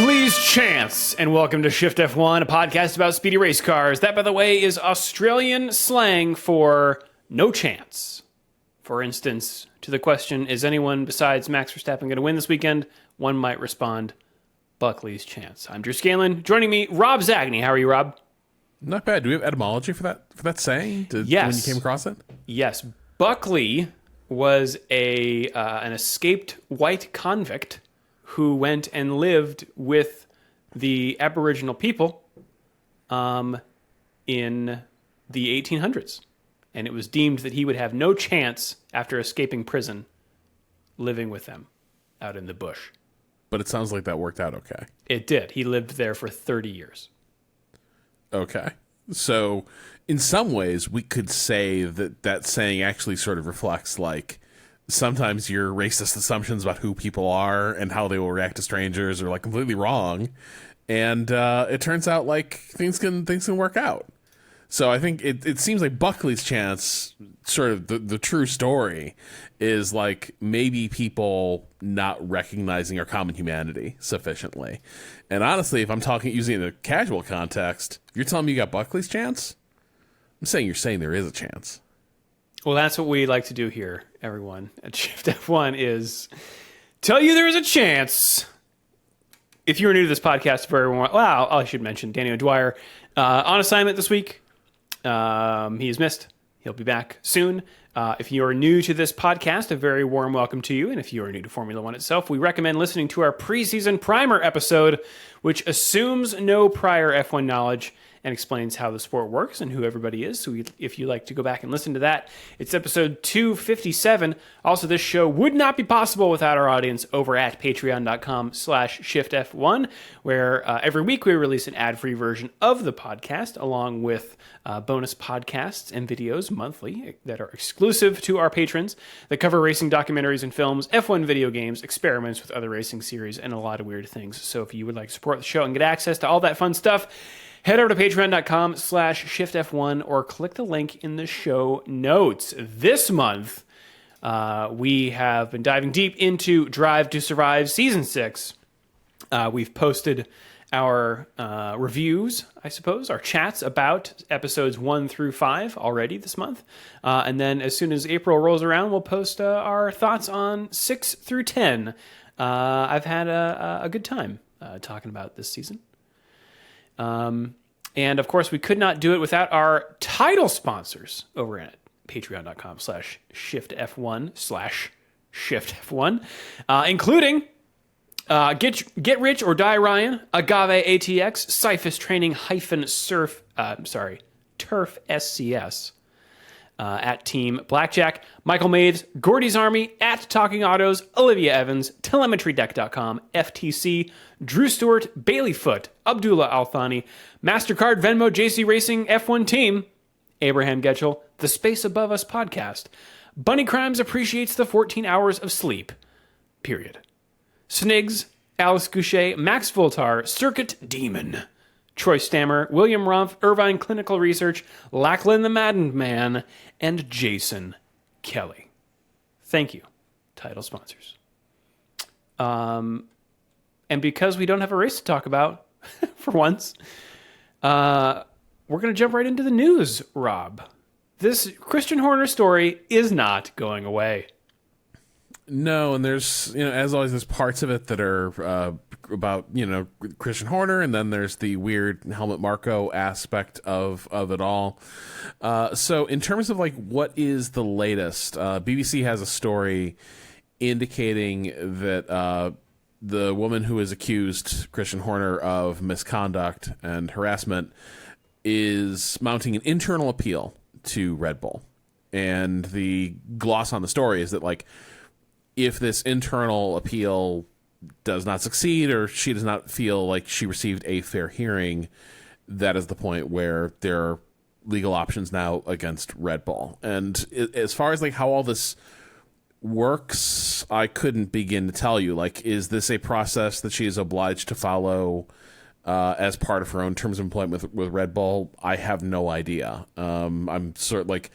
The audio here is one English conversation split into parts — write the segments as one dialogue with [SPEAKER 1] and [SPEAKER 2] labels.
[SPEAKER 1] Buckley's Chance, and welcome to Shift+F1, a podcast about speedy race cars. That, by the way, is Australian slang for no chance. For instance, to the question, is anyone besides Max Verstappen going to win this weekend? One might respond, Buckley's Chance. I'm Drew Scanlon. Joining me, Rob Zagney. How are you, Rob?
[SPEAKER 2] Not bad. Do we have etymology for that saying?
[SPEAKER 1] Yes.
[SPEAKER 2] When you came across it?
[SPEAKER 1] Yes. Buckley was an escaped white convict who went and lived with the Aboriginal people in the 1800s. And it was deemed that he would have no chance after escaping prison living with them out in the bush.
[SPEAKER 2] But it sounds like that worked out okay.
[SPEAKER 1] It did. He lived there for 30 years.
[SPEAKER 2] Okay. So in some ways, we could say that saying actually sort of reflects, like, sometimes your racist assumptions about who people are and how they will react to strangers are, like, completely wrong. And it turns out, like, things can work out. So I think it seems like Buckley's Chance, sort of the true story, is like maybe people not recognizing our common humanity sufficiently. And honestly, if I'm using it in a casual context, you're telling me you got Buckley's Chance? I'm saying you're saying there is a chance.
[SPEAKER 1] Well, that's what we like to do here, everyone, at Shift+F1, is tell you there is a chance. If you're new to this podcast, I should mention Danny O'Dwyer on assignment this week. He is missed. He'll be back soon. If you're new to this podcast, a very warm welcome to you. And if you are new to Formula One itself, we recommend listening to our preseason primer episode, which assumes no prior F1 knowledge and explains how the sport works and who everybody is. So if you like to go back and listen to that, it's episode 257. Also, this show would not be possible without our audience over at patreon.com/shiftf1, where every week we release an ad-free version of the podcast, along with bonus podcasts and videos monthly that are exclusive to our patrons that cover racing documentaries and films, F1 video games, experiments with other racing series, and a lot of weird things. So if you would like to support the show and get access to all that fun stuff, head over to patreon.com/shiftf1 or click the link in the show notes. This month, we have been diving deep into Drive to Survive Season 6. We've posted our reviews, I suppose, our chats about episodes 1 through 5 already this month. And then as soon as April rolls around, we'll post our thoughts on 6 through 10. I've had a good time talking about this season. And of course, we could not do it without our title sponsors over at patreon.com/shiftf1/shiftf1, including Get Rich or Die Ryan, Agave ATX, Cyphus Training Turf SCS, at Team Blackjack, Michael Maves, Gordy's Army, at Talking Autos, Olivia Evans, TelemetryDeck.com, FTC, Drew Stewart, Bailey Foot, Abdullah Althani, MasterCard, Venmo, JC Racing, F1 Team, Abraham Getchell, The Space Above Us Podcast, Bunny Crimes appreciates the 14 hours of sleep, period. Snigs, Alice Goucher, Max Voltar, Circuit Demon, Troy Stammer, William Rumpf, Irvine Clinical Research, Lachlan the Maddened Man, and Jason Kelly. Thank you, title sponsors. And because we don't have a race to talk about, for once, we're going to jump right into the news, Rob. This Christian Horner story is not going away.
[SPEAKER 2] No, and there's, as always, there's parts of it that are about, Christian Horner, and then there's the weird Helmut Marko aspect of it all. So in terms of, like, what is the latest, BBC has a story indicating that the woman who has accused Christian Horner of misconduct and harassment is mounting an internal appeal to Red Bull. And the gloss on the story is that, like, if this internal appeal does not succeed, or she does not feel like she received a fair hearing, that is the point where there are legal options now against Red Bull. And as far as, like, how all this works, I couldn't begin to tell you. Like, is this a process that she is obliged to follow as part of her own terms of employment with Red Bull? I have no idea. I'm sort of like,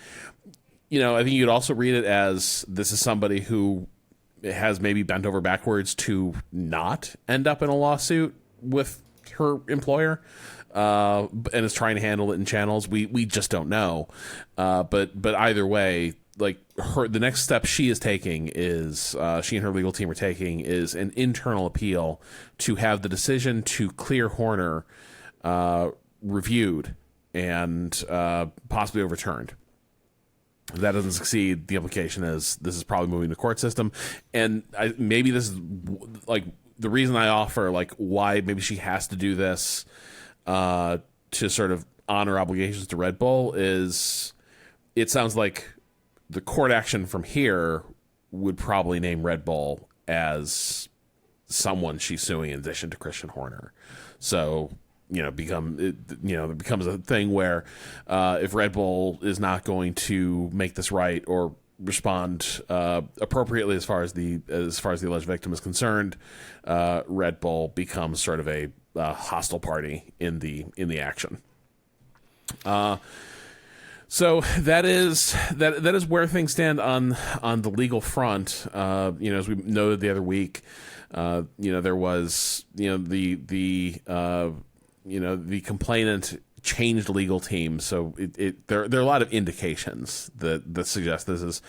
[SPEAKER 2] I think you'd also read it as this is somebody who has maybe bent over backwards to not end up in a lawsuit her employer, and is trying to handle it in channels. We just don't know. But either way, like the next step she is taking is she and her legal team are taking is an internal appeal to have the decision to clear Horner reviewed and possibly overturned. If that doesn't succeed, the implication is this is probably moving the court system, and maybe this is like the reason I offer like why maybe she has to do this to sort of honor obligations to Red Bull is it sounds like the court action from here would probably name Red Bull as someone she's suing in addition to Christian Horner. So, it becomes a thing where if Red Bull is not going to make this right or respond appropriately as far as the alleged victim is concerned, Red Bull becomes sort of a hostile party in the action. So that is where things stand on the legal front. As we noted the other week, there was the complainant changed legal team. So there are a lot of indications that suggest this is,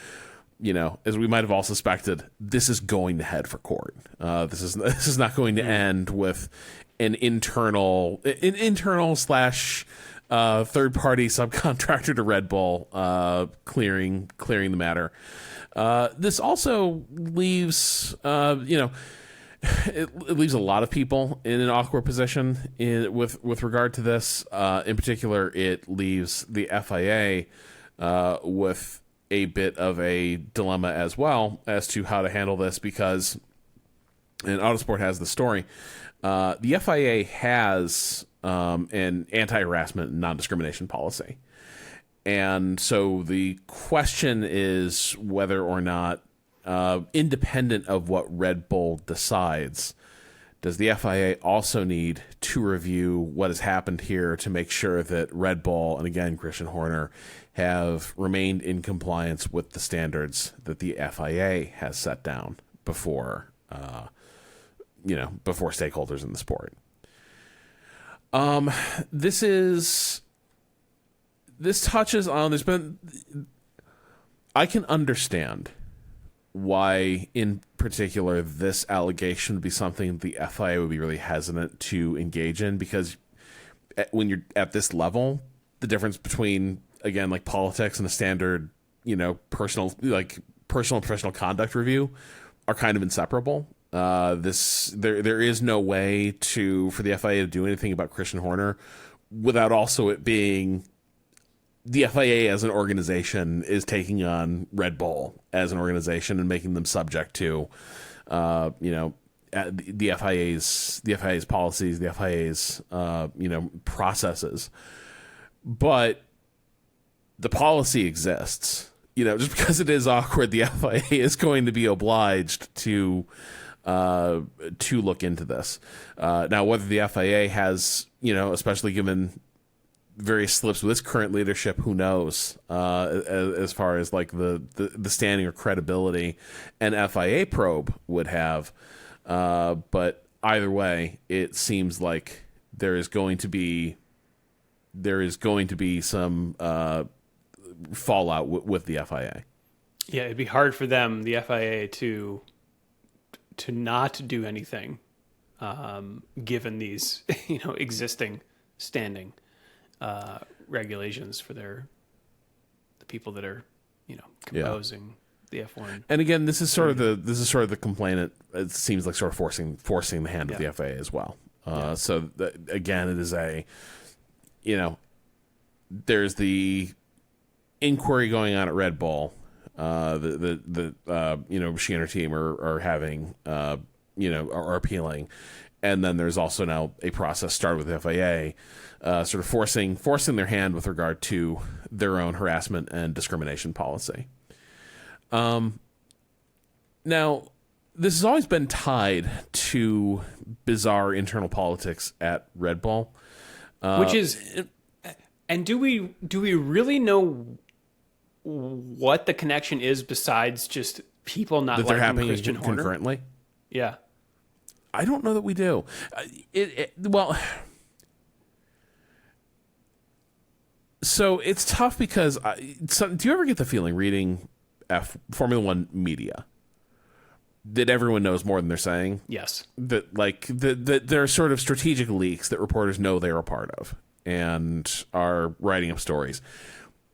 [SPEAKER 2] as we might have all suspected, this is going to head for court. This is not going to end with an internal slash third party subcontractor to Red Bull clearing the matter. This also leaves it leaves a lot of people in an awkward position with regard to this. In particular, it leaves the FIA with a bit of a dilemma as well as to how to handle this, because, and Autosport has the story, the FIA has an anti-harassment and non-discrimination policy. And so the question is whether or not, independent of what Red Bull decides, does the FIA also need to review what has happened here to make sure that Red Bull, and again, Christian Horner, have remained in compliance with the standards that the FIA has set down before stakeholders in the sport. This touches on, I can understand why, in particular, this allegation would be something the FIA would be really hesitant to engage in, because when you're at this level, the difference between, again, like politics and a standard, personal and professional conduct review are kind of inseparable. There is no way for the FIA to do anything about Christian Horner without also it being the FIA as an organization is taking on Red Bull as an organization and making them subject to, the FIA's policies, the FIA's, processes. But the policy exists. Just because it is awkward, the FIA is going to be obliged to look into this. Now, whether the FIA has, especially given various slips with its current leadership, who knows, as far as like the standing or credibility an FIA probe would have. But either way, it seems like there is going to be some fallout with the FIA.
[SPEAKER 1] Yeah, it'd be hard for them, the FIA, to not do anything, given these existing standing regulations for the people that are composing the F1.
[SPEAKER 2] And again, this is sort of the complainant. It seems like sort of forcing the hand of the FIA as well. So again, it is there's the inquiry going on at Red Bull. The machinery team are having are appealing. And then there's also now a process started with the FIA, sort of forcing their hand with regard to their own harassment and discrimination policy. Now, this has always been tied to bizarre internal politics at Red Bull,
[SPEAKER 1] which is, and do we really know what the connection is besides just people not liking Christian Horner?
[SPEAKER 2] concurrently?
[SPEAKER 1] Yeah.
[SPEAKER 2] I don't know that we do. Well, so it's tough because do you ever get the feeling reading Formula One media that everyone knows more than they're saying?
[SPEAKER 1] Yes.
[SPEAKER 2] That there are sort of strategic leaks that reporters know they're a part of and are writing up stories.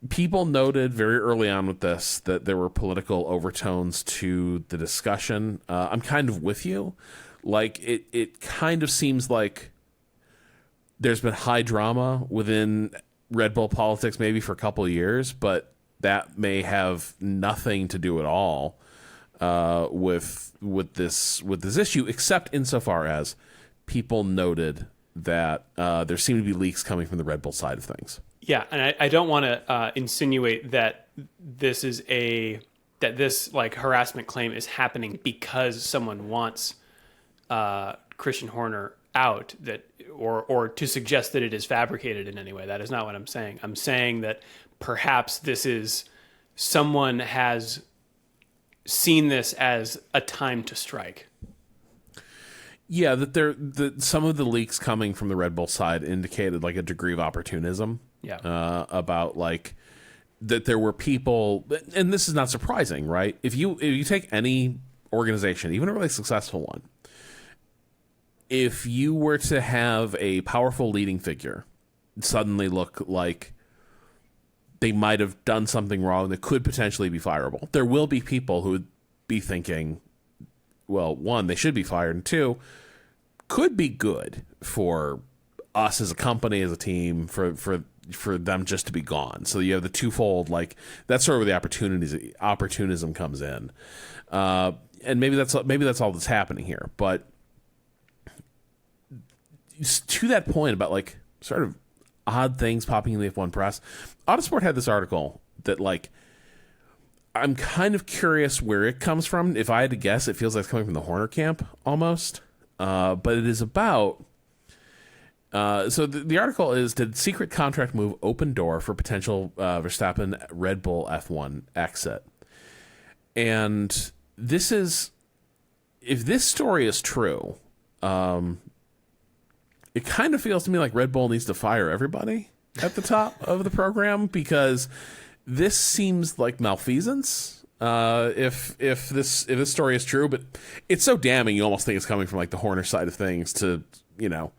[SPEAKER 2] People noted very early on with this that there were political overtones to the discussion. I'm kind of with you. Like, it kind of seems like there's been high drama within Red Bull politics maybe for a couple of years, but that may have nothing to do at all with this issue, except insofar as people noted that there seemed to be leaks coming from the Red Bull side of things.
[SPEAKER 1] Yeah, and I don't want to insinuate that this like harassment claim is happening because someone wants Christian Horner out, that or to suggest that it is fabricated in any way. That is not what I'm saying. I'm saying that perhaps this is someone has seen this as a time to strike.
[SPEAKER 2] Yeah, that some of the leaks coming from the Red Bull side indicated like a degree of opportunism.
[SPEAKER 1] Yeah.
[SPEAKER 2] About like that there were people, and this is not surprising, right? If you take any organization, even a really successful one, if you were to have a powerful leading figure suddenly look like they might have done something wrong that could potentially be fireable, there will be people who would be thinking, well, one, they should be fired, and two, could be good for us as a company, as a team, for them just to be gone. So you have the twofold, like that's sort of where the opportunism comes in, and maybe that's all that's happening here. But to that point about like sort of odd things popping in the F1 press, Autosport had this article that like I'm kind of curious where it comes from. If I had to guess, it feels like it's coming from the Horner camp almost, but it is about. So the article is, did secret contract move open door for potential Verstappen Red Bull F1 exit? And this is, if this story is true, it kind of feels to me like Red Bull needs to fire everybody at the top of the program, because this seems like malfeasance. If this story is true, but it's so damning, you almost think it's coming from like the Horner side of things to, you know,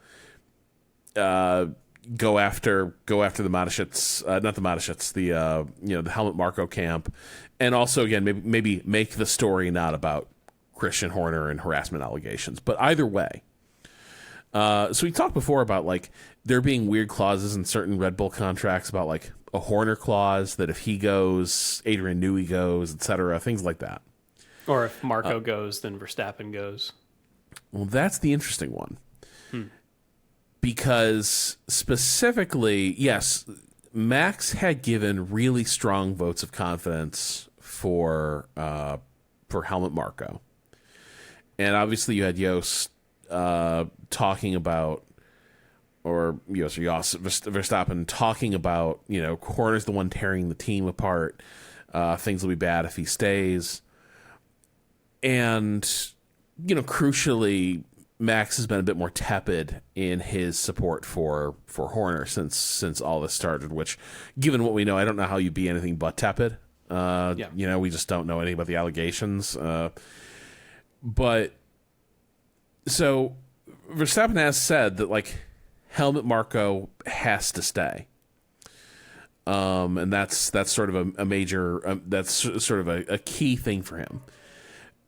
[SPEAKER 2] go after the Mateschitz, not the Mateschitz, the Helmut Marko camp, and also again maybe make the story not about Christian Horner and harassment allegations. But either way, so we talked before about like there being weird clauses in certain Red Bull contracts about like a Horner clause that if he goes, Adrian Newey goes, etc., things like that.
[SPEAKER 1] Or if Marco goes, then Verstappen goes.
[SPEAKER 2] Well, that's the interesting one. Because specifically, yes, Max had given really strong votes of confidence for Helmut Marko, and obviously you had Jos talking about, or Jos Verstappen talking about, you know, Horner's the one tearing the team apart. Things will be bad if he stays, and you know, crucially, Max has been a bit more tepid in his support for Horner since all this started, which, given what we know, I don't know how you'd be anything but tepid. You know, we just don't know anything about the allegations. But so Verstappen has said that like Helmut Marko has to stay. And that's sort of a major, that's sort of a key thing for him.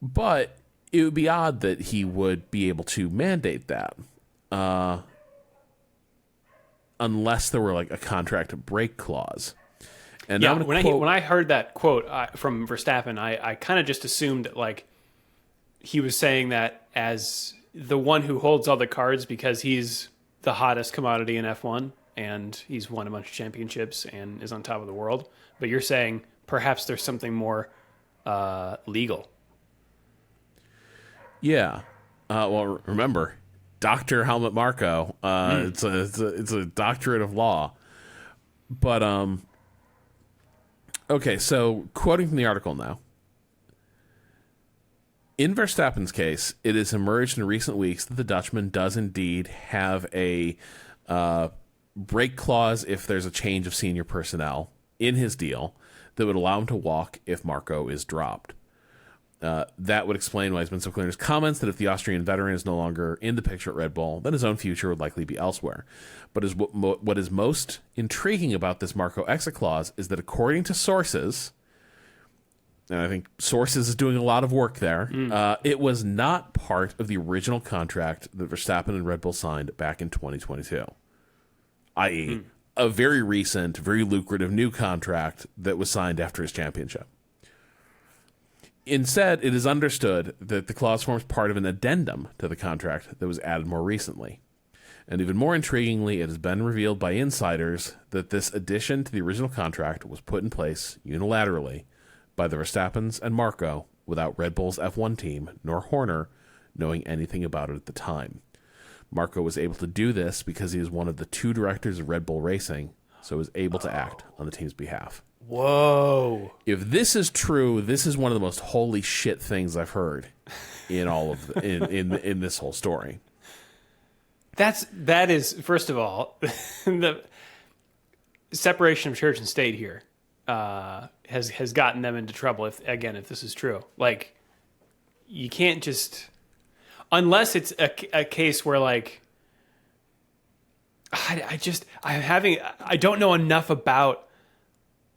[SPEAKER 2] But it would be odd that he would be able to mandate that, unless there were like a contract break clause. And
[SPEAKER 1] yeah, when I heard that quote from Verstappen, I kind of just assumed that like he was saying that as the one who holds all the cards because he's the hottest commodity in F1 and he's won a bunch of championships and is on top of the world. But you're saying perhaps there's something more legal.
[SPEAKER 2] Yeah. Well, remember, Dr. Helmut Marko. It's a doctorate of law. But okay, so quoting from the article now. In Verstappen's case, it has emerged in recent weeks that the Dutchman does indeed have a break clause if there's a change of senior personnel in his deal that would allow him to walk if Marco is dropped. That would explain why he's been so clear in his comments that if the Austrian veteran is no longer in the picture at Red Bull, then his own future would likely be elsewhere. But what is most intriguing about this Marco exit clause is that according to sources, and I think sources is doing a lot of work there, it was not part of the original contract that Verstappen and Red Bull signed back in 2022, i.e., a very recent, very lucrative new contract that was signed after his championship. Instead, it is understood that the clause forms part of an addendum to the contract that was added more recently. And even more intriguingly, it has been revealed by insiders that this addition to the original contract was put in place unilaterally by the Verstappens and Marco without Red Bull's F1 team, nor Horner, knowing anything about it at the time. Marco was able to do this because he is one of the 2 directors of Red Bull Racing, so was able to act on the team's behalf.
[SPEAKER 1] Whoa.
[SPEAKER 2] If this is true, this is one of the most holy shit things I've heard in all of in this whole story.
[SPEAKER 1] That is, first of all, the separation of church and state here has gotten them into trouble if this is true. Like, you can't just, unless it's a case where, like, I don't know enough about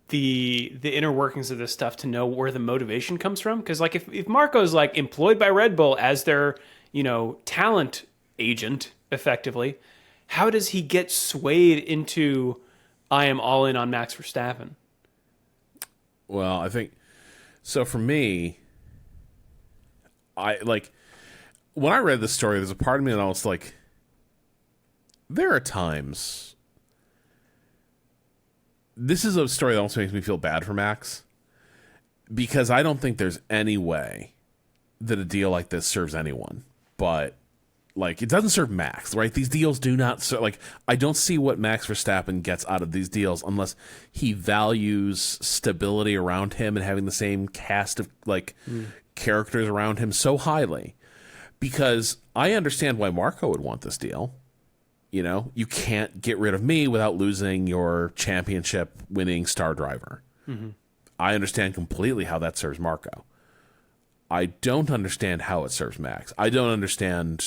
[SPEAKER 1] the inner workings of this stuff to know where the motivation comes from. Because, like, if Marco's, like, employed by Red Bull as their, talent agent, effectively, how does he get swayed into, I am all in on Max Verstappen?
[SPEAKER 2] Well, I think, so for me, when I read this story, there's a part of me that I was like, there are times, this is a story that also makes me feel bad for Max, because I don't think there's any way that a deal like this serves anyone. But, like, it doesn't serve Max, right? These deals do not serve, like, I don't see what Max Verstappen gets out of these deals unless he values stability around him and having the same cast of, like, characters around him so highly. Because I understand why Marco would want this deal. You can't get rid of me without losing your championship-winning star driver. Mm-hmm. I understand completely how that serves Marco. I don't understand how it serves Max. I don't understand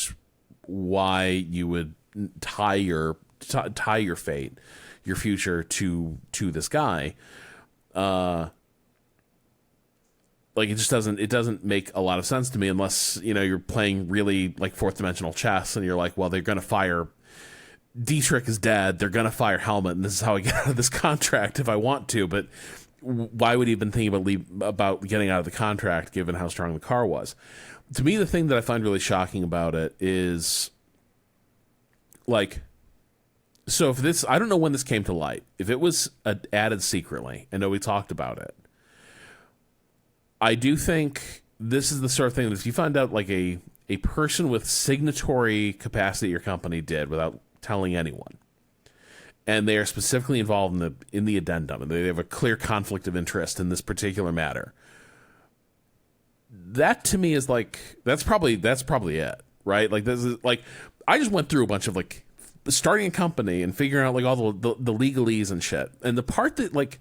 [SPEAKER 2] why you would tie your fate, your future to this guy. Like, it just doesn't make a lot of sense to me unless, you're playing really, like, fourth dimensional chess and you're like, well, they're going to fire Dietrich is dead, they're going to fire Helmut, and this is how I get out of this contract if I want to. But why would he have been thinking about getting out of the contract given how strong the car was? To me, the thing that I find really shocking about it is, like, so if this, I don't know when this came to light. If it was added secretly, I know we talked about it. I do think this is the sort of thing that if you find out, like, a person with signatory capacity your company did without telling anyone, and they are specifically involved in the addendum, and they have a clear conflict of interest in this particular matter, that to me is like, that's probably it, right? Like, this is, like, I just went through a bunch of, like, starting a company and figuring out, like, all the legalese and shit, and the part that, like,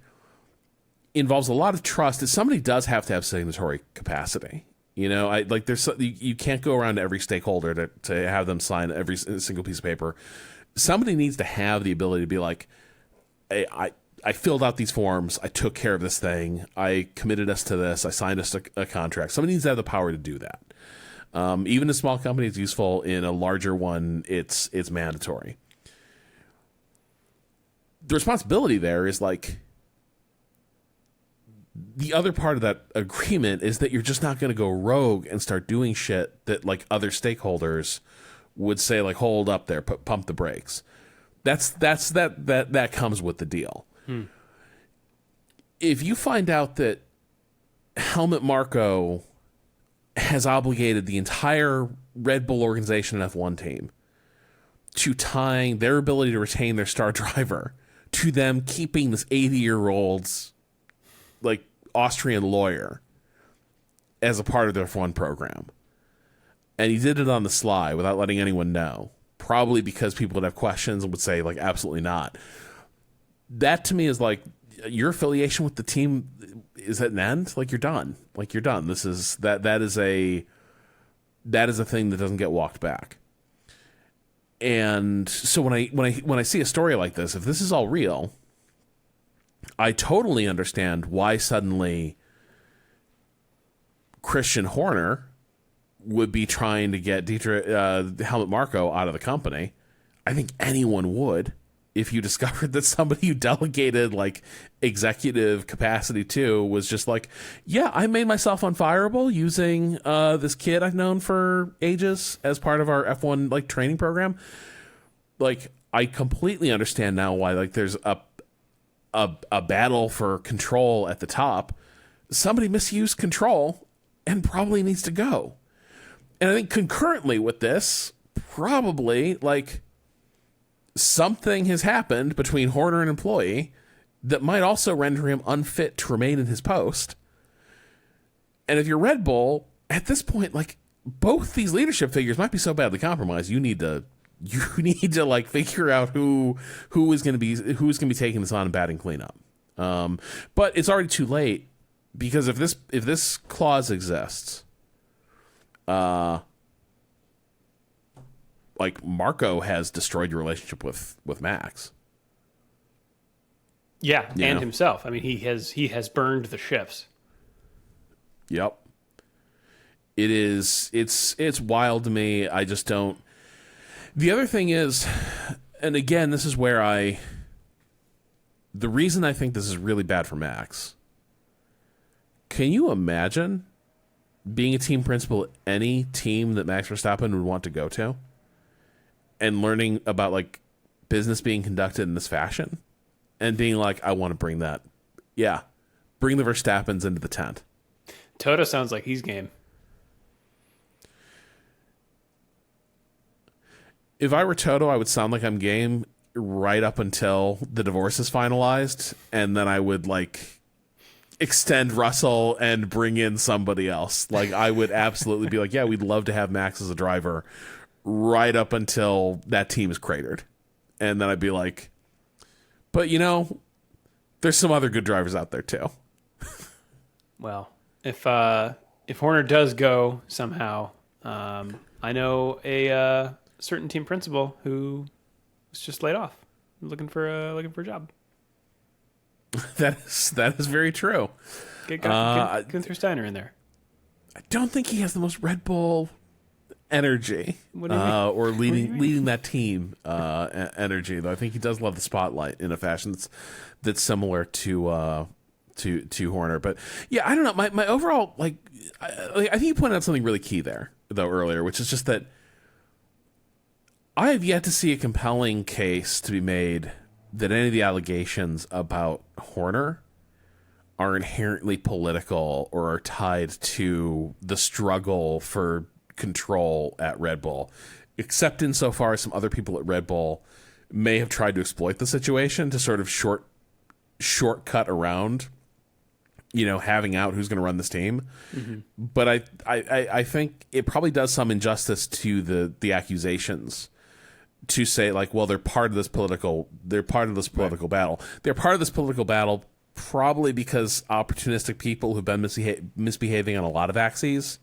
[SPEAKER 2] involves a lot of trust is somebody does have to have signatory capacity. You can't go around to every stakeholder to have them sign every single piece of paper. Somebody needs to have the ability to be like, hey, I filled out these forms, I took care of this thing, I committed us to this, I signed us a contract. Somebody needs to have the power to do that. Even a small company is useful. In a larger one, it's mandatory. The responsibility there is, like, the other part of that agreement is that you're just not going to go rogue and start doing shit that, like, other stakeholders would say, like, hold up there, pump the brakes. That comes with the deal. If you find out that Helmut Marko has obligated the entire Red Bull organization and F1 team to tying their ability to retain their star driver to them keeping this 80-year-old's, like, Austrian lawyer, as a part of the F1 program. And he did it on the sly without letting anyone know. Probably because people would have questions and would say, like, absolutely not. That to me is like, your affiliation with the team is at an end. Like, you're done. Like, you're done. This is that is a thing that doesn't get walked back. And so when I see a story like this, if this is all real, I totally understand why suddenly Christian Horner would be trying to get Helmut Marko out of the company. I think anyone would if you discovered that somebody you delegated like executive capacity to was just like, yeah, I made myself unfireable using this kid I've known for ages as part of our F1 like training program. Like, I completely understand now why like there's a battle for control at the top. Somebody misused control and probably needs to go. And I think concurrently with this, probably like something has happened between Horner and employee that might also render him unfit to remain in his post. And if you're Red Bull, at this point, like, both these leadership figures might be so badly compromised, you need to like figure out who is going to be taking this on and batting cleanup. But it's already too late, because if this clause exists, like, Marko has destroyed your relationship with Max.
[SPEAKER 1] Yeah, and himself. I mean, he has burned the ships.
[SPEAKER 2] Yep. It's wild to me. I just don't. The other thing is, and again, this is where the reason I think this is really bad for Max. Can you imagine being a team principal at any team that Max Verstappen would want to go to and learning about like business being conducted in this fashion and being like, I want to bring that. Yeah. Bring the Verstappens into the tent.
[SPEAKER 1] Toto sounds like he's game.
[SPEAKER 2] If I were Toto, I would sound like I'm game right up until the divorce is finalized, and then I would like extend Russell and bring in somebody else. Like, I would absolutely be like, yeah, we'd love to have Max as a driver right up until that team is cratered. And then I'd be like, but you know, there's some other good drivers out there too.
[SPEAKER 1] Well, if Horner does go somehow, I know a certain team principal who was just laid off, looking for a job.
[SPEAKER 2] That is very true.
[SPEAKER 1] Get Gunther Steiner in there.
[SPEAKER 2] I don't think he has the most Red Bull energy, or leading that team energy. Though I think he does love the spotlight in a fashion that's similar to Horner. But yeah, I don't know. My overall I think you pointed out something really key there though earlier, which is just that I have yet to see a compelling case to be made that any of the allegations about Horner are inherently political or are tied to the struggle for control at Red Bull, except insofar as some other people at Red Bull may have tried to exploit the situation to sort of shortcut around, you know, having out who's going to run this team. Mm-hmm. But I think it probably does some injustice to the accusations to say, like, well, they're part of this political battle. They're part of this political battle probably because opportunistic people who've been misbehaving on a lot of axes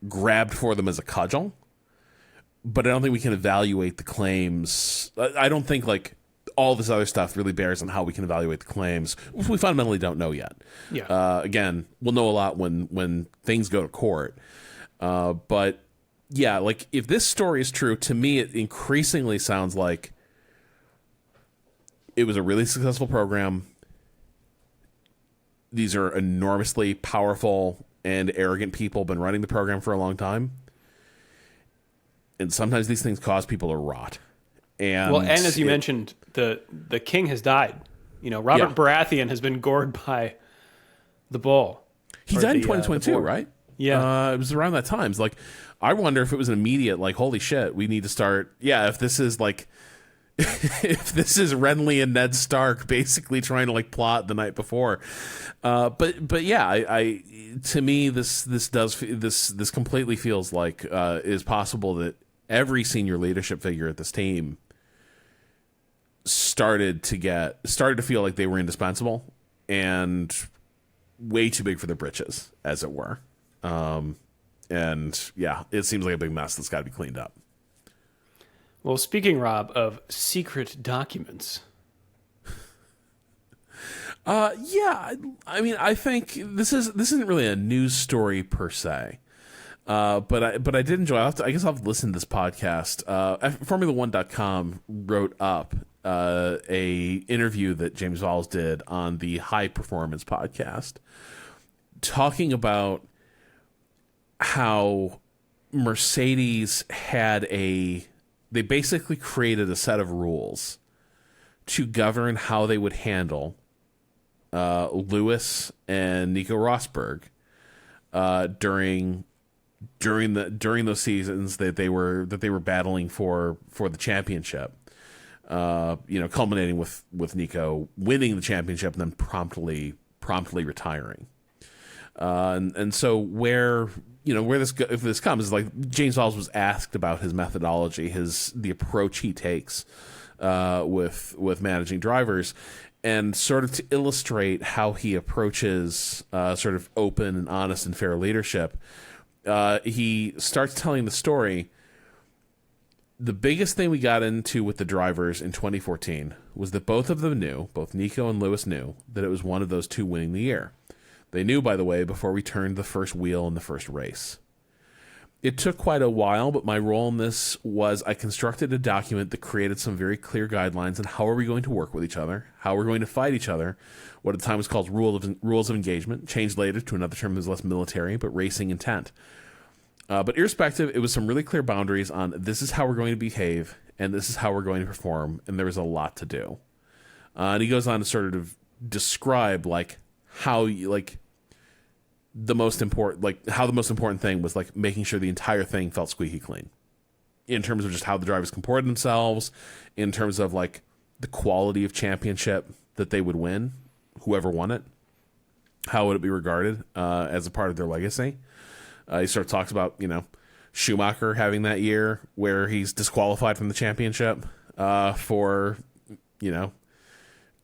[SPEAKER 2] grabbed for them as a cudgel. But I don't think we can evaluate the claims. I don't think, like, all this other stuff really bears on how we can evaluate the claims, which we fundamentally don't know yet.
[SPEAKER 1] Yeah.
[SPEAKER 2] Again, we'll know a lot when things go to court. But yeah, like, if this story is true, to me, it increasingly sounds like it was a really successful program. These are enormously powerful and arrogant people, been running the program for a long time. And sometimes these things cause people to rot. And
[SPEAKER 1] as you mentioned, the king has died. You know, Robert Baratheon has been gored by the bull.
[SPEAKER 2] He died in 2022, right?
[SPEAKER 1] Yeah.
[SPEAKER 2] It was around that time. It's like, I wonder if it was an immediate, like, holy shit, we need to start. Yeah, if this is like, if this is Renly and Ned Stark basically trying to like plot the night before. But yeah, I to me this completely feels like it is possible that every senior leadership figure at this team started to feel like they were indispensable and way too big for their britches, as it were. And yeah, it seems like a big mess that's got to be cleaned up.
[SPEAKER 1] Well, speaking, Rob, of secret documents.
[SPEAKER 2] Yeah, I mean, I think this isn't really a news story per se. But I did enjoy. I guess I'll have to listen to this podcast. Formula1.com wrote up a interview that James Valls did on the High Performance podcast, talking about how Mercedes they basically created a set of rules to govern how they would handle Lewis and Nico Rosberg during those seasons that they were battling for the championship. Culminating with Nico winning the championship and then promptly retiring. And so where this comes is like James Valls was asked about his methodology, the approach he takes with managing drivers, and sort of to illustrate how he approaches sort of open and honest and fair leadership. He starts telling the story. The biggest thing we got into with the drivers in 2014 was that both Nico and Lewis knew that it was one of those two winning the year. They knew, by the way, before we turned the first wheel in the first race. It took quite a while, but my role in this was I constructed a document that created some very clear guidelines on how are we going to work with each other, how we're going to fight each other, what at the time was called rules of engagement, changed later to another term that was less military, but racing intent. But irrespective, it was some really clear boundaries on this is how we're going to behave, and this is how we're going to perform, and there was a lot to do. And he goes on to sort of describe how the most important thing was like making sure the entire thing felt squeaky clean, in terms of just how the drivers comported themselves, in terms of like the quality of championship that they would win, whoever won it, how would it be regarded as a part of their legacy. He sort of talks about, Schumacher having that year where he's disqualified from the championship for,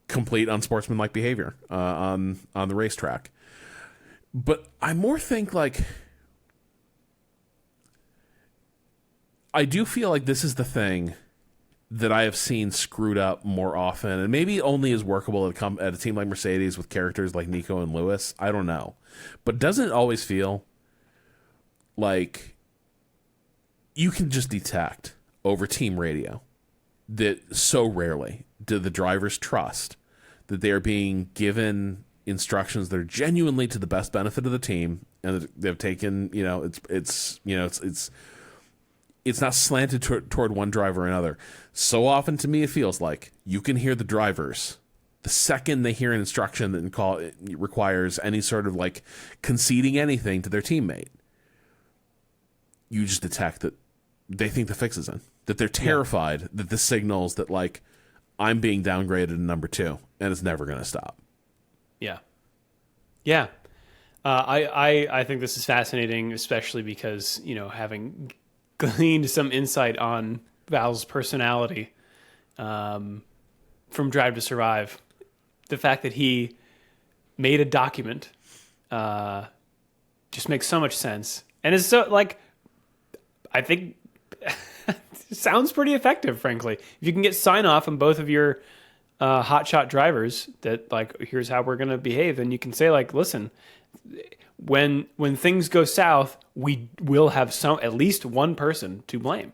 [SPEAKER 2] complete unsportsmanlike behavior on the racetrack. But I more think I do feel like this is the thing that I have seen screwed up more often, and maybe only is workable at a team like Mercedes with characters like Nico and Lewis. I don't know. But doesn't it always feel like you can just detect over team radio that so rarely do the drivers trust that they are being given instructions that are genuinely to the best benefit of the team, and they've taken, it's not slanted toward one driver or another. So often to me it feels like you can hear the drivers the second they hear an instruction that it requires any sort of like conceding anything to their teammate. You just detect that they think the fix is in, that they're terrified that this signals that like I'm being downgraded to number 2 and it's never going to stop.
[SPEAKER 1] Yeah. Yeah. I think this is fascinating, especially because, having gleaned some insight on Val's personality from Drive to Survive, the fact that he made a document just makes so much sense. And it's so like, I think it sounds pretty effective, frankly. If you can get sign off on both of your hotshot drivers that like, here's how we're going to behave, then you can say like, listen, when things go south, we will have at least one person to blame.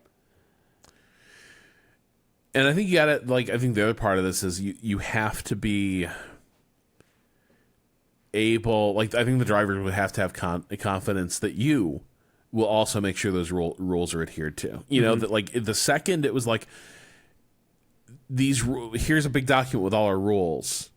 [SPEAKER 2] And I think you got it. Like, I think the other part of this is you have to be able. Like, I think the drivers would have to have confidence that you will also make sure those rules are adhered to. You know, that like the second it was like here's a big document with all our rules,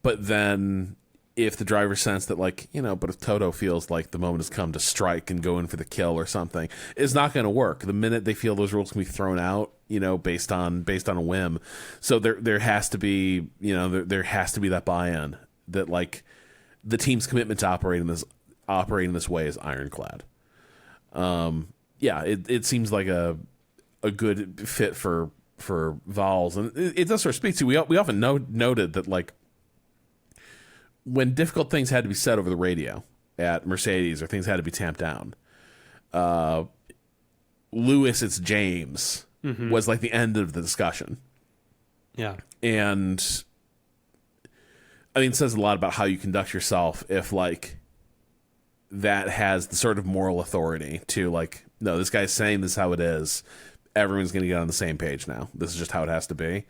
[SPEAKER 2] but then if the driver sense that like, but if Toto feels like the moment has come to strike and go in for the kill or something, it's not going to work. The minute they feel those rules can be thrown out, based on a whim. So there has to be, there has to be that buy-in that like the team's commitment to operating this way is ironclad. It seems like a good fit for Vols, and it does sort of speak to, we often noted that like when difficult things had to be said over the radio at Mercedes or things had to be tamped down, Lewis, it's James was like the end of the discussion.
[SPEAKER 1] Yeah.
[SPEAKER 2] And I mean, it says a lot about how you conduct yourself if like that has the sort of moral authority to like, no, this guy's saying this is how it is. Everyone's going to get on the same page now. This is just how it has to be.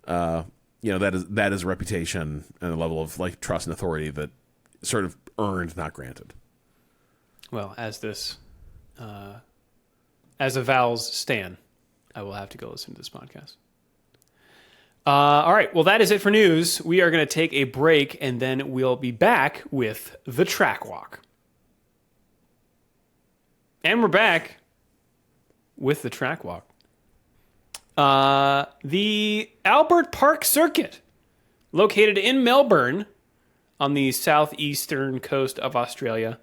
[SPEAKER 2] That is a reputation and a level of like trust and authority that sort of earned, not granted.
[SPEAKER 1] Well, as a Val's stan, I will have to go listen to this podcast. All right. Well, that is it for news. We are going to take a break, and then we'll be back with the track walk. And we're back with the track walk. The Albert Park Circuit, located in Melbourne on the southeastern coast of Australia,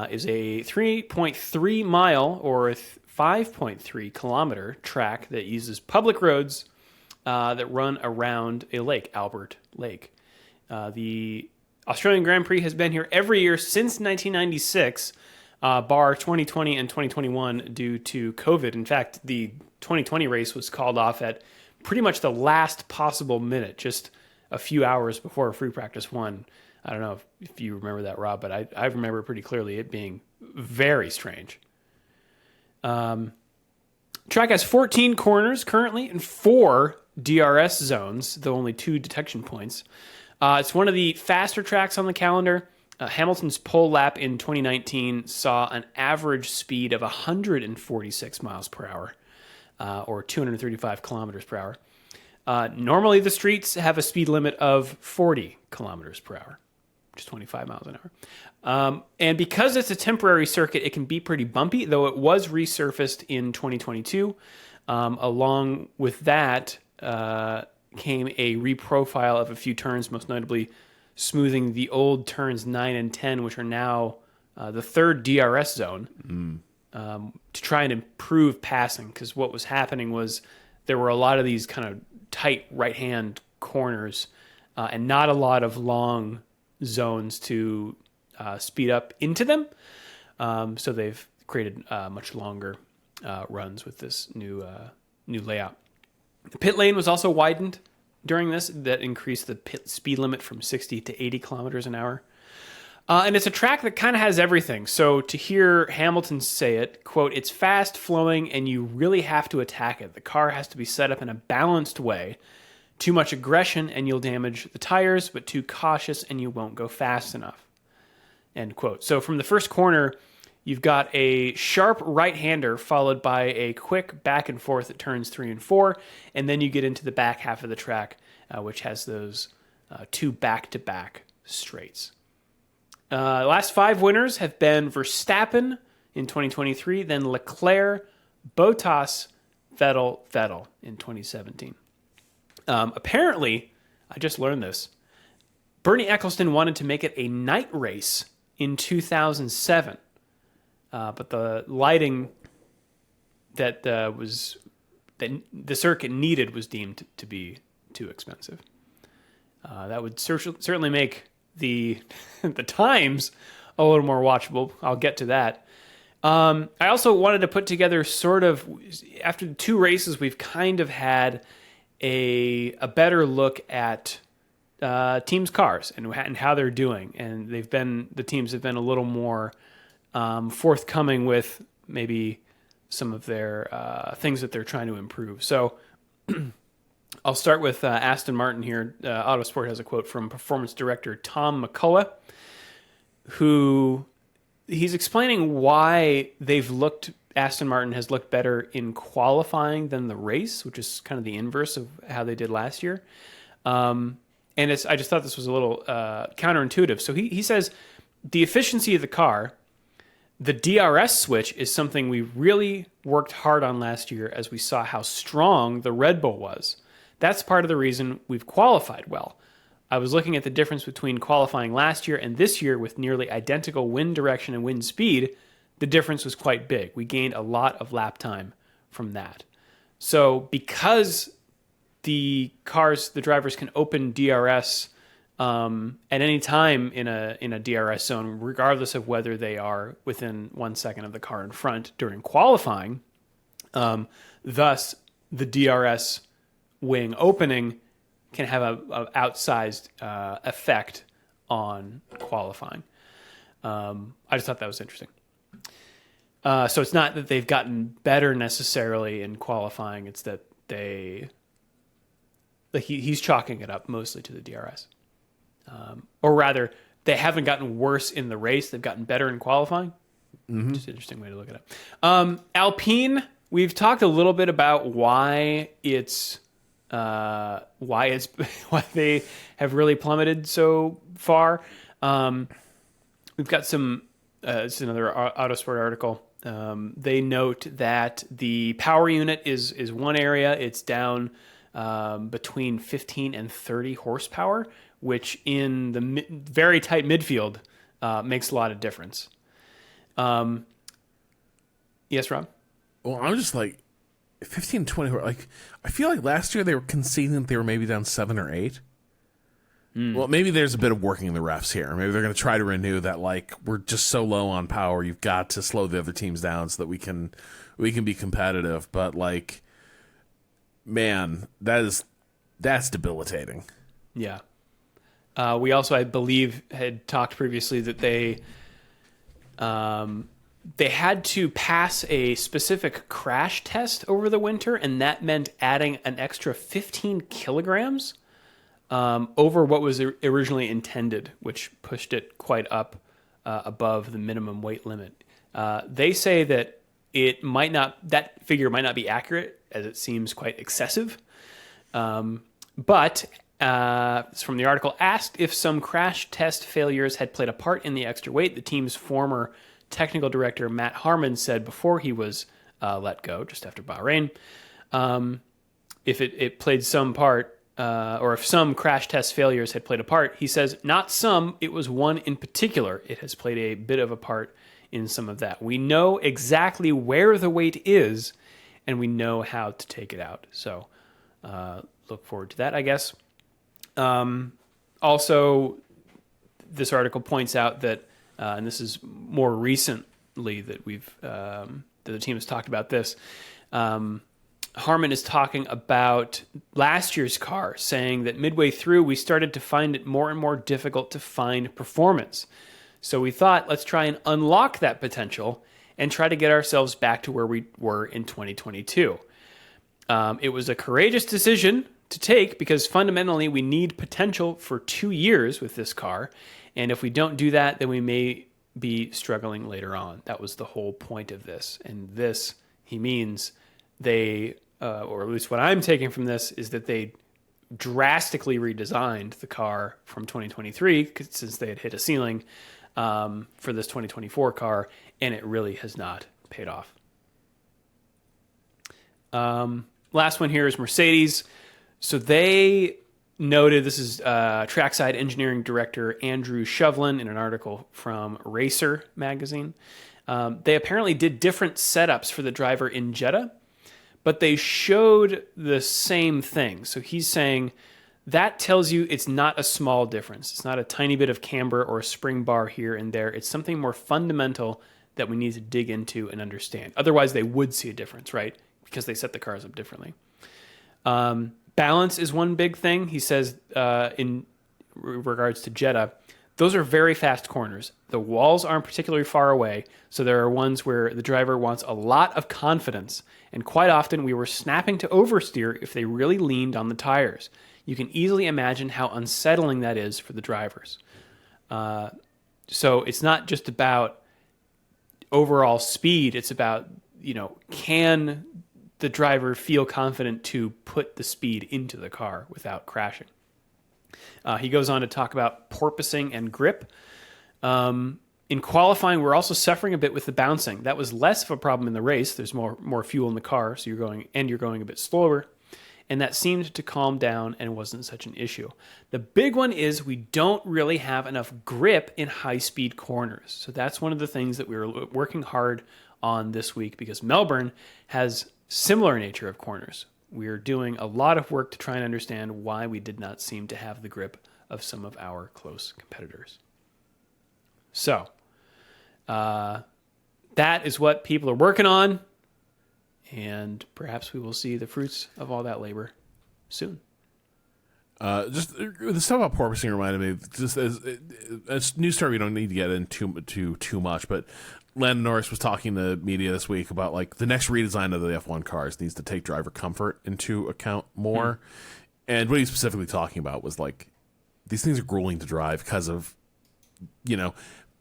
[SPEAKER 1] is a 3.3 mile or 5.3 kilometer track that uses public roads that run around a lake, Albert Lake. The Australian Grand Prix has been here every year since 1996, bar 2020 and 2021 due to COVID. In fact, the 2020 race was called off at pretty much the last possible minute, just a few hours before free practice one. I don't know if you remember that, Rob, but I remember pretty clearly it being very strange. Track has 14 corners currently and 4 DRS zones, though only 2 detection points. It's one of the faster tracks on the calendar. Hamilton's pole lap in 2019 saw an average speed of 146 miles per hour, or 235 kilometers per hour. Normally, the streets have a speed limit of 40 kilometers per hour, which is 25 miles an hour. And because it's a temporary circuit, it can be pretty bumpy, though it was resurfaced in 2022. Along with that came a reprofile of a few turns, most notably smoothing the old turns 9 and 10, which are now the third DRS zone, to try and improve passing. Because what was happening was there were a lot of these kind of tight right-hand corners and not a lot of long zones to speed up into them. So they've created much longer runs with this new layout. The pit lane was also widened during this. That increased the pit speed limit from 60 to 80 kilometers an hour. And it's a track that kind of has everything. So to hear Hamilton say it, quote, "It's fast flowing and you really have to attack it. The car has to be set up in a balanced way. Too much aggression and you'll damage the tires, but too cautious and you won't go fast enough." End quote. So from the first corner, you've got a sharp right-hander followed by a quick back and forth at turns 3 and 4, and then you get into the back half of the track, which has those 2 back-to-back straights. Last 5 winners have been Verstappen in 2023, then Leclerc, Bottas, Vettel in 2017. Apparently, I just learned this, Bernie Eccleston wanted to make it a night race in 2007. But the lighting that the circuit needed was deemed to be too expensive. That would certainly make the the times a little more watchable. I'll get to that. I also wanted to put together sort of, after the 2 races, we've kind of had a better look at teams' cars and how they're doing, and the teams have been a little more forthcoming with maybe some of their things that they're trying to improve. So I'll start with Aston Martin here. Autosport has a quote from performance director Tom McCullough, who he's explaining why Aston Martin has looked better in qualifying than the race, which is kind of the inverse of how they did last year. And I just thought this was a little counterintuitive. So he says the efficiency of the car, the DRS switch is something we really worked hard on last year as we saw how strong the Red Bull was. That's part of the reason we've qualified well. I was looking at the difference between qualifying last year and this year with nearly identical wind direction and wind speed. The difference was quite big. We gained a lot of lap time from that. So because the drivers can open DRS at any time in a DRS zone, regardless of whether they are within 1 second of the car in front during qualifying. Thus, the DRS wing opening can have a outsized effect on qualifying. I just thought that was interesting. So it's not that they've gotten better necessarily in qualifying; it's that he's chalking it up mostly to the DRS. Or rather, they haven't gotten worse in the race. They've gotten better in qualifying. Mm-hmm. Just an interesting way to look at it. Alpine, we've talked a little bit about why they have really plummeted so far. We've got some, it's another Autosport article. They note that the power unit is one area. It's down between 15 and 30 horsepower, which in the very tight midfield makes a lot of difference. Yes, Rob?
[SPEAKER 2] Well, I'm just like 15, 20. Like, I feel like last year they were conceding that they were maybe down 7 or 8. Well, maybe there's a bit of working the refs here. Maybe they're going to try to renew that. Like, we're just so low on power. You've got to slow the other teams down so that we can be competitive. But like, man, that's debilitating.
[SPEAKER 1] Yeah. We also, I believe, had talked previously that they had to pass a specific crash test over the winter, and that meant adding an extra 15 kilograms over what was originally intended, which pushed it quite up above the minimum weight limit. They say that that figure might not be accurate, as it seems quite excessive. But it's from the article, asked if some crash test failures had played a part in the extra weight, the team's former technical director, Matt Harmon, said before he was let go, just after Bahrain, if it played some part, or if some crash test failures had played a part, he says, not some, it was one in particular. It has played a bit of a part in some of that. We know exactly where the weight is, and we know how to take it out. So look forward to that, I guess. Also, this article points out that, and this is more recently that that the team has talked about this, Harmon is talking about last year's car, saying that midway through, we started to find it more and more difficult to find performance. So we thought, let's try and unlock that potential and try to get ourselves back to where we were in 2022. It was a courageous decision to take because fundamentally we need potential for 2 years with this car. And if we don't do that, then we may be struggling later on. That was the whole point of this. And this, he means they, or at least what I'm taking from this, is that they drastically redesigned the car from 2023 since they had hit a ceiling for this 2024 car, and it really has not paid off. Last one here is Mercedes. So they noted, this is trackside engineering director Andrew Shovlin in an article from Racer magazine. They apparently did different setups for the driver in Jeddah, but they showed the same thing. So he's saying that tells you it's not a small difference. It's not a tiny bit of camber or a spring bar here and there. It's something more fundamental that we need to dig into and understand. Otherwise, they would see a difference, right? Because they set the cars up differently. Balance is one big thing. He says in regards to Jeddah, those are very fast corners. The walls aren't particularly far away, so there are ones where the driver wants a lot of confidence, and quite often we were snapping to oversteer if they really leaned on the tires. You can easily imagine how unsettling that is for the drivers. So it's not just about overall speed. It's about, can the driver feel confident to put the speed into the car without crashing? He goes on to talk about porpoising and grip. In qualifying, we're also suffering a bit with the bouncing. That was less of a problem in the race. There's more fuel in the car, so you're going a bit slower. And that seemed to calm down and wasn't such an issue. The big one is we don't really have enough grip in high-speed corners. So that's one of the things that we were working hard on this week because Melbourne has similar nature of corners. We're doing a lot of work to try and understand why we did not seem to have the grip of some of our close competitors. So, that is what people are working on, and perhaps we will see the fruits of all that labor soon.
[SPEAKER 2] Just the stuff about porpoising reminded me, just as a news story we don't need to get into too much, but Lando Norris was talking to media this week about like the next redesign of the F1 cars needs to take driver comfort into account more. And what he's specifically talking about was like, these things are grueling to drive because of,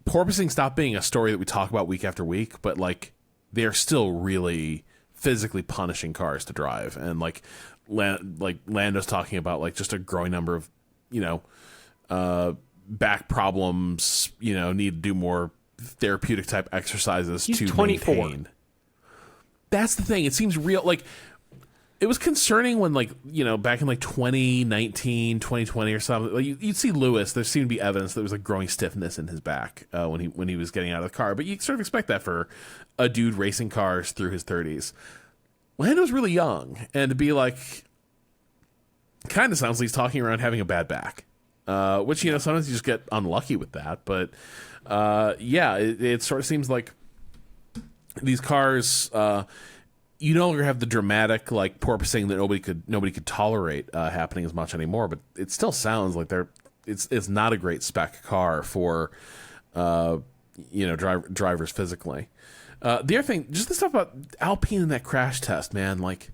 [SPEAKER 2] porpoising stopped being a story that we talk about week after week, but like they are still really physically punishing cars to drive. And like Lando's talking about like just a growing number of, back problems, need to do more therapeutic type exercises.
[SPEAKER 1] He's
[SPEAKER 2] to
[SPEAKER 1] 24.
[SPEAKER 2] maintain. That's the thing. It seems real. Like it was concerning when back in like 2019, 2020 or something, like you'd see Lewis, there seemed to be evidence that there was like growing stiffness in his back when he was getting out of the car. But you sort of expect that for a dude racing cars through his 30s. Lando's really young, and to be like, kind of sounds like he's talking around having a bad back, which, sometimes you just get unlucky with that. But it sort of seems like these cars, you no longer have the dramatic like porpoising that nobody could tolerate happening as much anymore. But it still sounds like it's not a great spec car for drivers physically. The other thing, just the stuff about Alpine and that crash test, man. Like,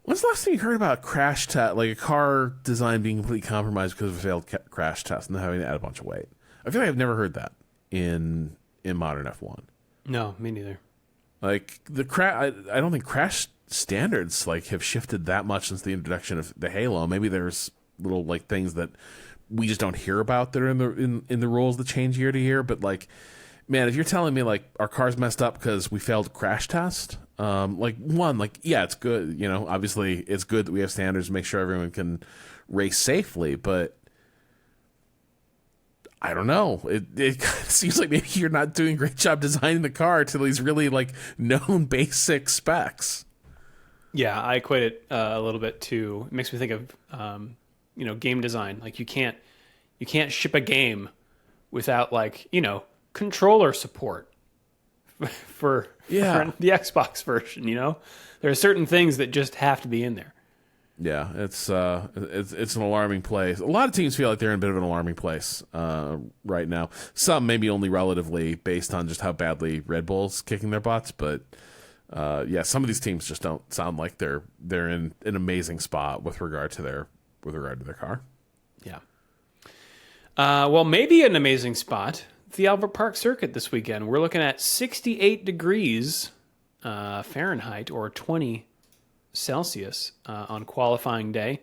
[SPEAKER 2] when's the last time you heard about a crash test, like a car design being completely compromised because of a failed crash test and having to add a bunch of weight? I feel like I've never heard that in modern F1.
[SPEAKER 1] No, me neither.
[SPEAKER 2] Like I don't think crash standards like have shifted that much since the introduction of the Halo. Maybe there's little like things that we just don't hear about that are in the rules that change year to year. But like, man, if you're telling me like our car's messed up because we failed a crash test, it's good. Obviously it's good that we have standards to make sure everyone can race safely, but I don't know. It seems like maybe you're not doing a great job designing the car to these really like known basic specs.
[SPEAKER 1] Yeah, I equate it a little bit to. It makes me think of game design. Like you can't ship a game without like controller support for the Xbox version. There are certain things that just have to be in there.
[SPEAKER 2] Yeah, it's an alarming place. A lot of teams feel like they're in a bit of an alarming place right now. Some maybe only relatively based on just how badly Red Bull's kicking their butts, but some of these teams just don't sound like they're in an amazing spot with regard to their car.
[SPEAKER 1] Yeah. Well, maybe an amazing spot. The Albert Park circuit this weekend. We're looking at 68 degrees Fahrenheit or 20 Celsius on qualifying day.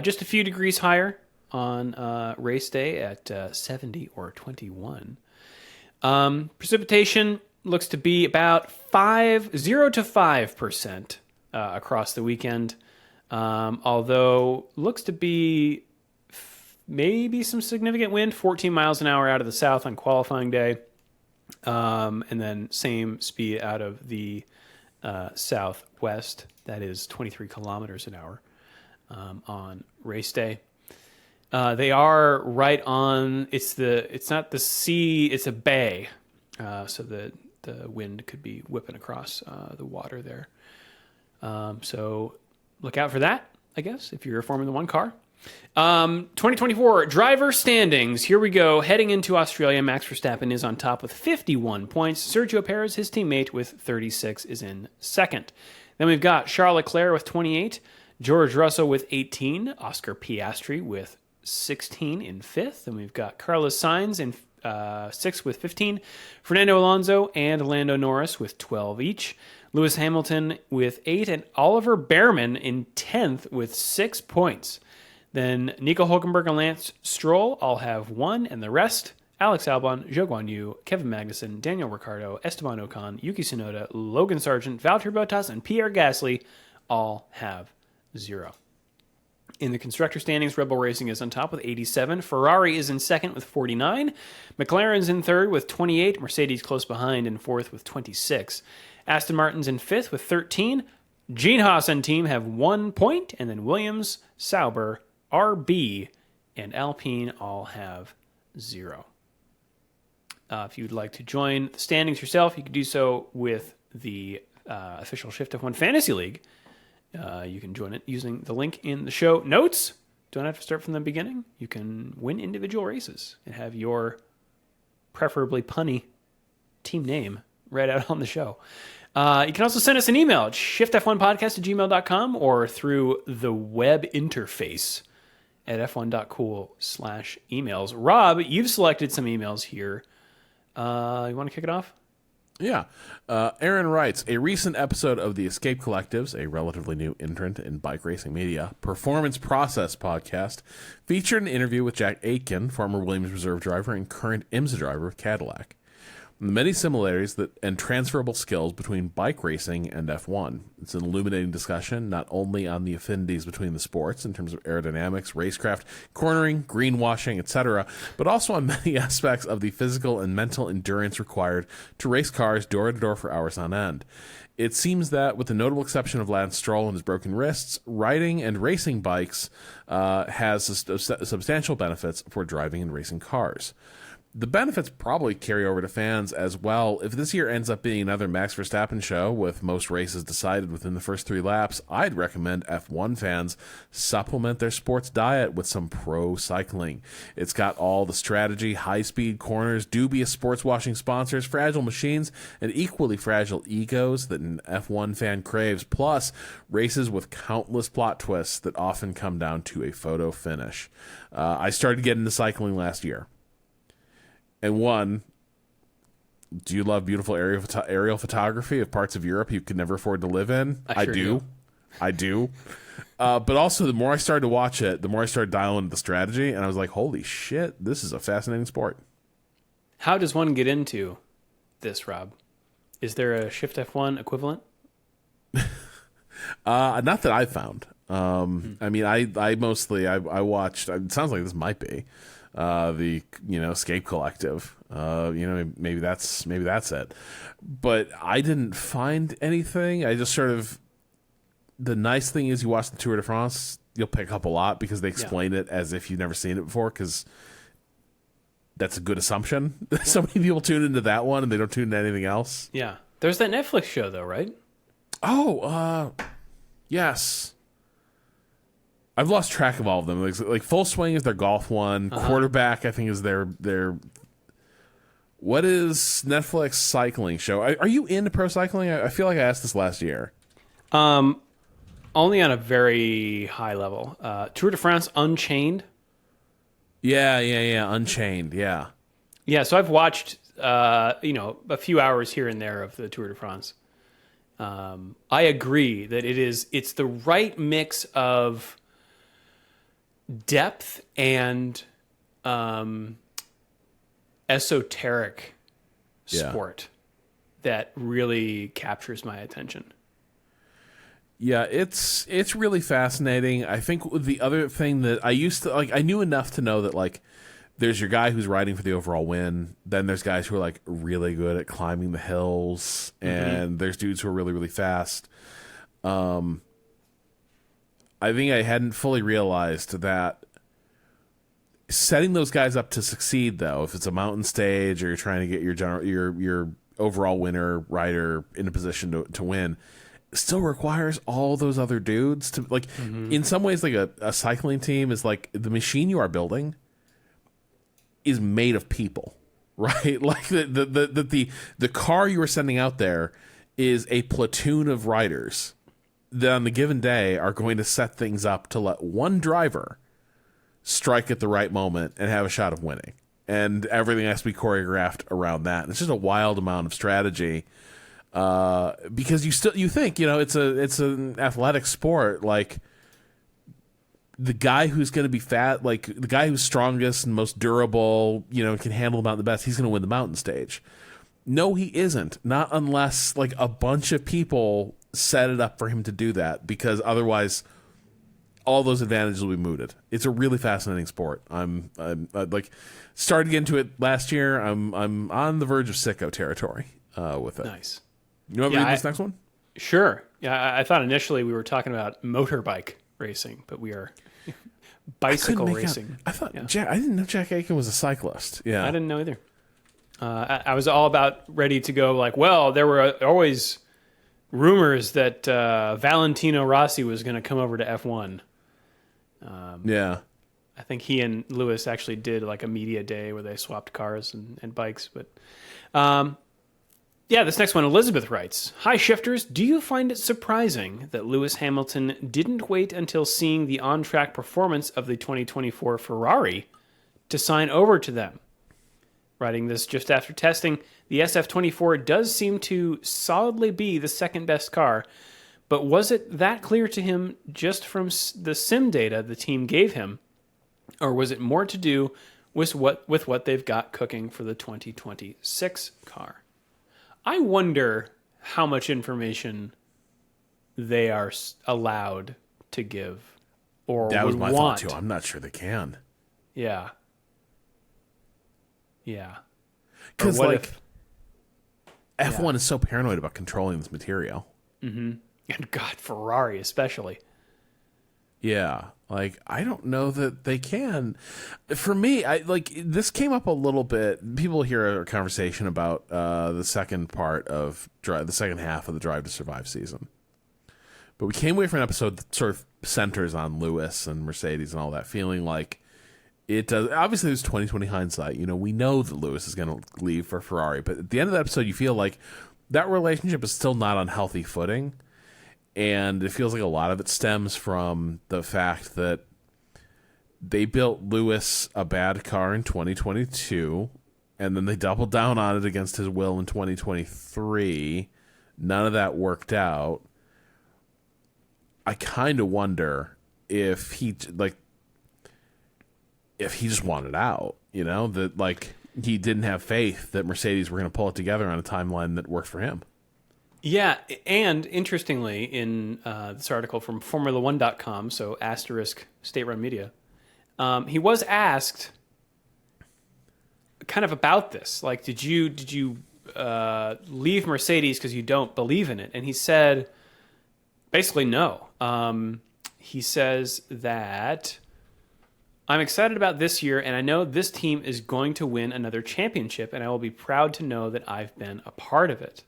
[SPEAKER 1] Just a few degrees higher on race day at 70 or 21. Precipitation looks to be about 0 to 5% across the weekend, although looks to be maybe some significant wind, 14 miles an hour out of the south on qualifying day, and then same speed out of the southwest. That is 23 kilometers an hour on race day. They are right on. It's not the sea. It's a bay, so the wind could be whipping across the water there. So look out for that, I guess, if you're Formula One car. 2024 driver standings. Here we go. Heading into Australia, Max Verstappen is on top with 51 points. Sergio Perez, his teammate, with 36, is in second. Then we've got Charles Leclerc with 28, George Russell with 18, Oscar Piastri with 16 in fifth. Then we've got Carlos Sainz in sixth with 15, Fernando Alonso and Lando Norris with 12 each, Lewis Hamilton with 8, and Oliver Behrman in 10th with 6 points. Then Nico Hulkenberg and Lance Stroll all have 1, and the rest, Alex Albon, Zhou Guanyu, Kevin Magnussen, Daniel Ricciardo, Esteban Ocon, Yuki Tsunoda, Logan Sargent, Valtteri Bottas, and Pierre Gasly all have 0. In the constructor standings, Red Bull Racing is on top with 87. Ferrari is in second with 49. McLaren's in third with 28. Mercedes close behind in fourth with 26. Aston Martin's in fifth with 13. Gene Haas and team have 1 point. And then Williams, Sauber, RB, and Alpine all have 0. If you'd like to join the standings yourself, you can do so with the official Shift+F1 Fantasy League. You can join it using the link in the show notes. Don't have to start from the beginning. You can win individual races and have your preferably punny team name read out on the show. You can also send us an email at shiftf1podcast@gmail.com or through the web interface at f1.cool/emails. Rob, you've selected some emails here. You want to kick it off?
[SPEAKER 2] Yeah. Aaron writes, a recent episode of the Escape Collectives, a relatively new entrant in bike racing media, Performance Process podcast, featured an interview with Jack Aitken, former Williams Reserve driver and current IMSA driver of Cadillac. The many similarities and transferable skills between bike racing and F1. It's an illuminating discussion not only on the affinities between the sports in terms of aerodynamics, racecraft, cornering, greenwashing, etc., but also on many aspects of the physical and mental endurance required to race cars door to door for hours on end. It seems that, with the notable exception of Lance Stroll and his broken wrists, riding and racing bikes has substantial benefits for driving and racing cars. The benefits probably carry over to fans as well. If this year ends up being another Max Verstappen show with most races decided within the first 3 laps, I'd recommend F1 fans supplement their sports diet with some pro cycling. It's got all the strategy, high-speed corners, dubious sports washing sponsors, fragile machines, and equally fragile egos that an F1 fan craves, plus races with countless plot twists that often come down to a photo finish. I started getting into cycling last year. And one, do you love beautiful aerial photography of parts of Europe you could never afford to live in?
[SPEAKER 1] I do.
[SPEAKER 2] But also, the more I started to watch it, the more I started dialing into the strategy, and I was like, holy shit, this is a fascinating sport.
[SPEAKER 1] How does one get into this, Rob? Is there a Shift+F1 equivalent?
[SPEAKER 2] Not that I've found. I mean, I mostly watched. It sounds like this might be the Escape Collective. Maybe that's it. But I didn't find anything. I just sort of. The nice thing is, you watch the Tour de France, you'll pick up a lot because they explain it as if you've never seen it before. Because that's a good assumption. So many people tune into that one and they don't tune into anything else.
[SPEAKER 1] Yeah, there's that Netflix show though, right?
[SPEAKER 2] Oh, yes. I've lost track of all of them. Like Full Swing is their golf one. Quarterback, I think, is their. What is Netflix cycling show? Are you into pro cycling? I feel like I asked this last year.
[SPEAKER 1] Only on a very high level. Tour de France Unchained.
[SPEAKER 2] Yeah. Unchained. Yeah.
[SPEAKER 1] Yeah. So I've watched a few hours here and there of the Tour de France. I agree that it's the right mix of depth and esoteric sport that really captures my attention.
[SPEAKER 2] Yeah, it's really fascinating. I think the other thing that I used to I knew enough to know that there's your guy who's riding for the overall win. Then there's guys who are really good at climbing the hills, and there's dudes who are really, really fast. I think I hadn't fully realized that setting those guys up to succeed, though, if it's a mountain stage or you're trying to get your overall winner rider in a position to win, still requires all those other dudes to in some ways, a cycling team is the machine you are building is made of people, right? The car you are sending out there is a platoon of riders that on the given day are going to set things up to let one driver strike at the right moment and have a shot of winning. And everything has to be choreographed around that. And it's just a wild amount of strategy. Because you think, it's an athletic sport. the guy who's going to be fat, like the guy who's strongest and most durable, can handle the mountain the best, he's going to win the mountain stage. No, he isn't. Not unless like a bunch of people set it up for him to do that, because otherwise all those advantages will be mooted. It's a really fascinating sport. I'm like started into it last year. I'm on the verge of Sicko territory with it.
[SPEAKER 1] Nice.
[SPEAKER 2] You want me to read this next one?
[SPEAKER 1] Sure. Yeah, I thought initially we were talking about motorbike racing, but we are bicycle racing.
[SPEAKER 2] I thought I didn't know Jack Aiken was a cyclist. Yeah,
[SPEAKER 1] I didn't know either. I was all about ready to go. Like, well, there were always rumors that Valentino Rossi was going to come over to F1.
[SPEAKER 2] Yeah,
[SPEAKER 1] I think he and Lewis actually did like a media day where they swapped cars and bikes. But this next one, Elizabeth writes, "Hi, Shifters. Do you find it surprising that Lewis Hamilton didn't wait until seeing the on-track performance of the 2024 Ferrari to sign over to them? Writing this just after testing, the SF24 does seem to solidly be the second best car, but was it that clear to him just from the sim data the team gave him, or was it more to do with what they've got cooking for the 2026 car?" I wonder how much information they are allowed to give, or
[SPEAKER 2] that was my
[SPEAKER 1] want.
[SPEAKER 2] thought too. I'm not sure they can.
[SPEAKER 1] Yeah.
[SPEAKER 2] Because like F1 is so paranoid about controlling this material.
[SPEAKER 1] Mm-hmm. And God, Ferrari especially.
[SPEAKER 2] Yeah, like I don't know that they can. For me, this came up a little bit. People hear a conversation about the second part of the second half of the Drive to Survive season, but we came away from an episode that sort of centers on Lewis and Mercedes and all that, feeling like it does. Obviously, there's 20/20 hindsight. We know that Lewis is going to leave for Ferrari, but at the end of the episode, you feel like that relationship is still not on healthy footing. And it feels like a lot of it stems from the fact that they built Lewis a bad car in 2022, and then they doubled down on it against his will in 2023. None of that worked out. I kind of wonder if he just wanted out, that like he didn't have faith that Mercedes were going to pull it together on a timeline that worked for him.
[SPEAKER 1] Yeah, and interestingly, in this article from Formula1.com, so asterisk state-run media, he was asked kind of about this. Like, did you leave Mercedes because you don't believe in it? And he said, basically, no. He says that, "I'm excited about this year, and I know this team is going to win another championship, and I will be proud to know that I've been a part of it.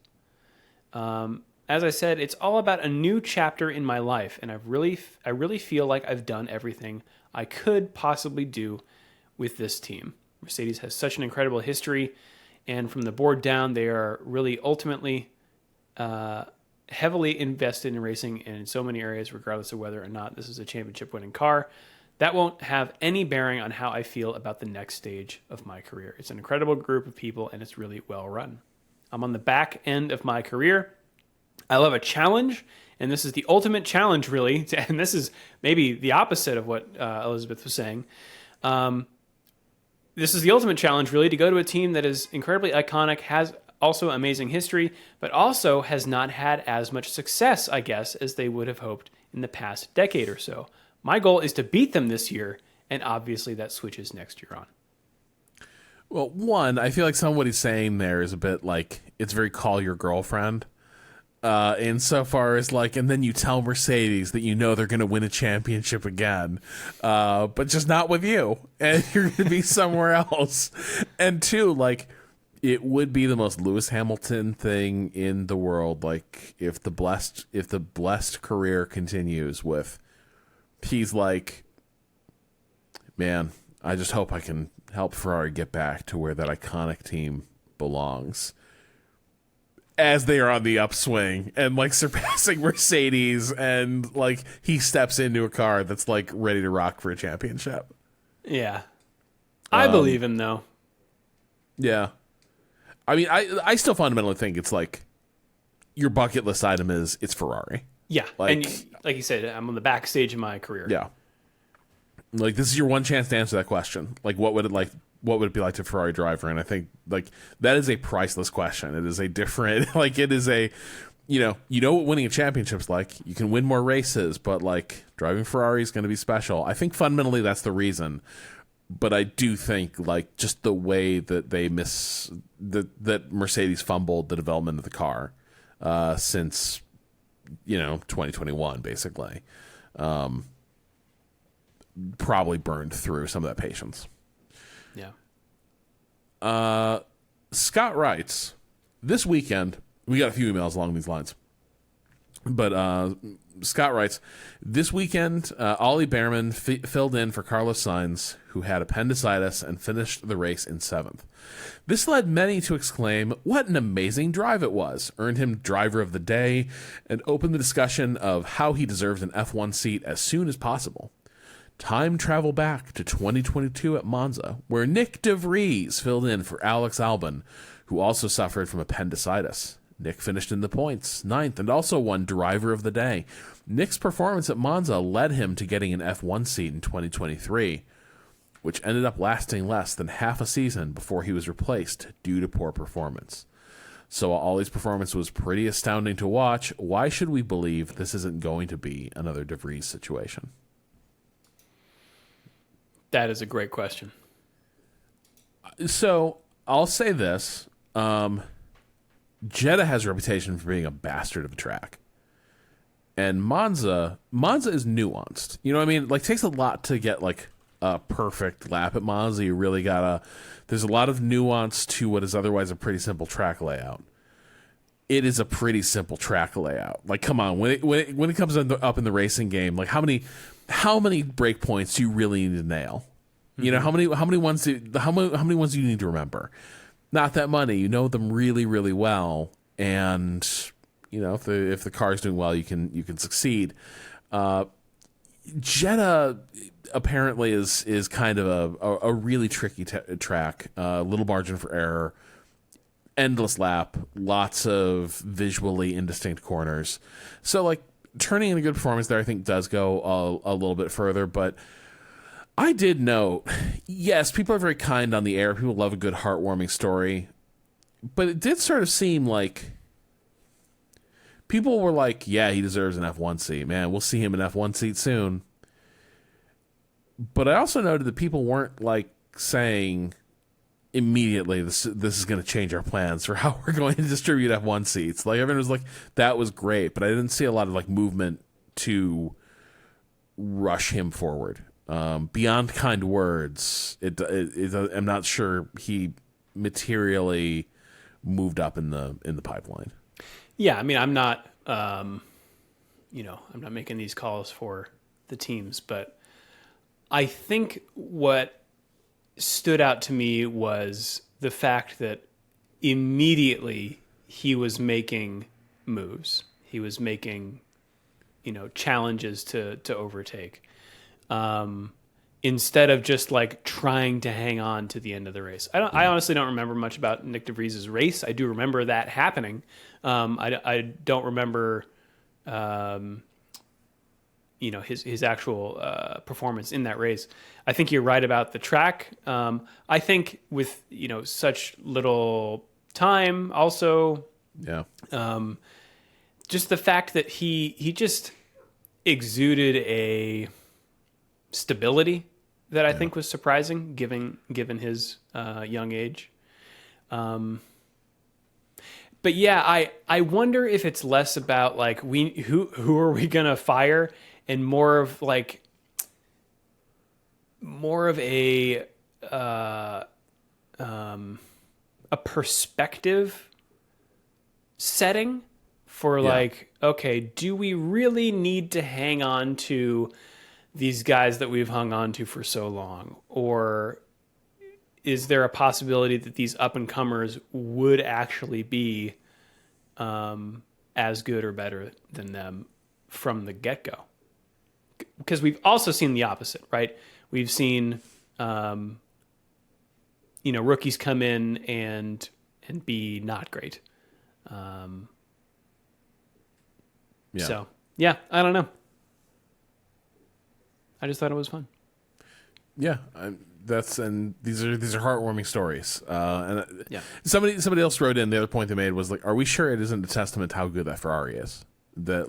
[SPEAKER 1] As I said, it's all about a new chapter in my life, and I really feel like I've done everything I could possibly do with this team. Mercedes has such an incredible history, and from the board down, they are really ultimately heavily invested in racing in so many areas, regardless of whether or not this is a championship-winning car. That won't have any bearing on how I feel about the next stage of my career. It's an incredible group of people, and it's really well run. I'm on the back end of my career. I love a challenge, and this is the ultimate challenge, really." And this is maybe the opposite of what Elizabeth was saying. This is the ultimate challenge, really, to go to a team that is incredibly iconic, has also amazing history, but also has not had as much success, I guess, as they would have hoped in the past decade or so. My goal is to beat them this year, and obviously that switches next year on.
[SPEAKER 2] Well, one, I feel like somebody's saying there is a bit like, it's very call your girlfriend. Insofar as like, and then you tell Mercedes that they're going to win a championship again, but just not with you, and you're going to be somewhere else. And two, like, it would be the most Lewis Hamilton thing in the world. Like, if the blessed career continues with, he's like, man, I just hope I can help Ferrari get back to where that iconic team belongs, as they are on the upswing and like surpassing Mercedes, and like he steps into a car that's like ready to rock for a championship.
[SPEAKER 1] Yeah. I believe him though.
[SPEAKER 2] Yeah. I mean, I still fundamentally think it's like your bucket list item is it's Ferrari.
[SPEAKER 1] Yeah. Like you said, I'm on the backstage of my career.
[SPEAKER 2] Yeah. Like, this is your one chance to answer that question. Like, what would it be like to Ferrari driver? And I think, like, that is a priceless question. It is a different, like, it is a, what winning a championship's like. You can win more races, but, like, driving Ferrari is going to be special. I think fundamentally that's the reason. But I do think, like, just the way that that Mercedes fumbled the development of the car since, 2021, basically, probably burned through some of that patience.
[SPEAKER 1] Yeah.
[SPEAKER 2] Scott writes, this weekend, we got a few emails along these lines. But Scott writes, this weekend, Ollie Behrman filled in for Carlos Sainz, who had appendicitis and finished the race in 7th. This led many to exclaim, what an amazing drive it was, earned him driver of the day, and opened the discussion of how he deserves an F1 seat as soon as possible. Time travel back to 2022 at Monza, where Nick de Vries filled in for Alex Albon, who also suffered from appendicitis. Nick finished in the points, 9th, and also won Driver of the Day. Nick's performance at Monza led him to getting an F1 seat in 2023, which ended up lasting less than half a season before he was replaced due to poor performance. So while Ollie's performance was pretty astounding to watch, why should we believe this isn't going to be another De Vries situation?
[SPEAKER 1] That is a great question.
[SPEAKER 2] So I'll say this. Jeddah has a reputation for being a bastard of a track. And Monza is nuanced. You know what I mean? Like, it takes a lot to get, like, a perfect lap at Monza. You really there's a lot of nuance to what is otherwise a pretty simple track layout. It is a pretty simple track layout. Like, come on, when it comes up in the racing game, like, how many break points do you really need to nail? Mm-hmm. How many ones do you need to remember? Not that many. You know them really, really well, and if the car is doing well, you can succeed. Jeddah apparently is kind of a really tricky track. Little margin for error, endless lap, lots of visually indistinct corners. So, like, turning in a good performance there, I think, does go a little bit further, but I did note, yes, people are very kind on the air. People love a good heartwarming story. But it did sort of seem like people were like, yeah, he deserves an F1 seat. Man, we'll see him in F1 seat soon. But I also noted that people weren't, like, saying immediately this is going to change our plans for how we're going to distribute F1 seats. Like, everyone was like, that was great. But I didn't see a lot of, like, movement to rush him forward. Beyond kind words, I'm not sure he materially moved up in the pipeline.
[SPEAKER 1] Yeah, I mean, I'm not, I'm not making these calls for the teams, but I think what stood out to me was the fact that immediately he was making moves. He was making, challenges to overtake. Instead of just, like, trying to hang on to the end of the race. I honestly don't remember much about Nick de Vries' race. I do remember that happening. I don't remember, his actual performance in that race. I think you're right about the track. I think with, such little time also,
[SPEAKER 2] yeah.
[SPEAKER 1] Just the fact that he just exuded a stability that I think was surprising, given his young age. But yeah, I wonder if it's less about, like, who are we gonna fire, and more of a perspective setting for, like, okay, do we really need to hang on to these guys that we've hung on to for so long? Or is there a possibility that these up-and-comers would actually be as good or better than them from the get-go? Because we've also seen the opposite, right? We've seen, rookies come in and be not great. So, yeah, I don't know. I just thought it was fun.
[SPEAKER 2] Yeah, and these are heartwarming stories.
[SPEAKER 1] Yeah.
[SPEAKER 2] Somebody else wrote in, the other point they made was like, are we sure it isn't a testament to how good that Ferrari is? That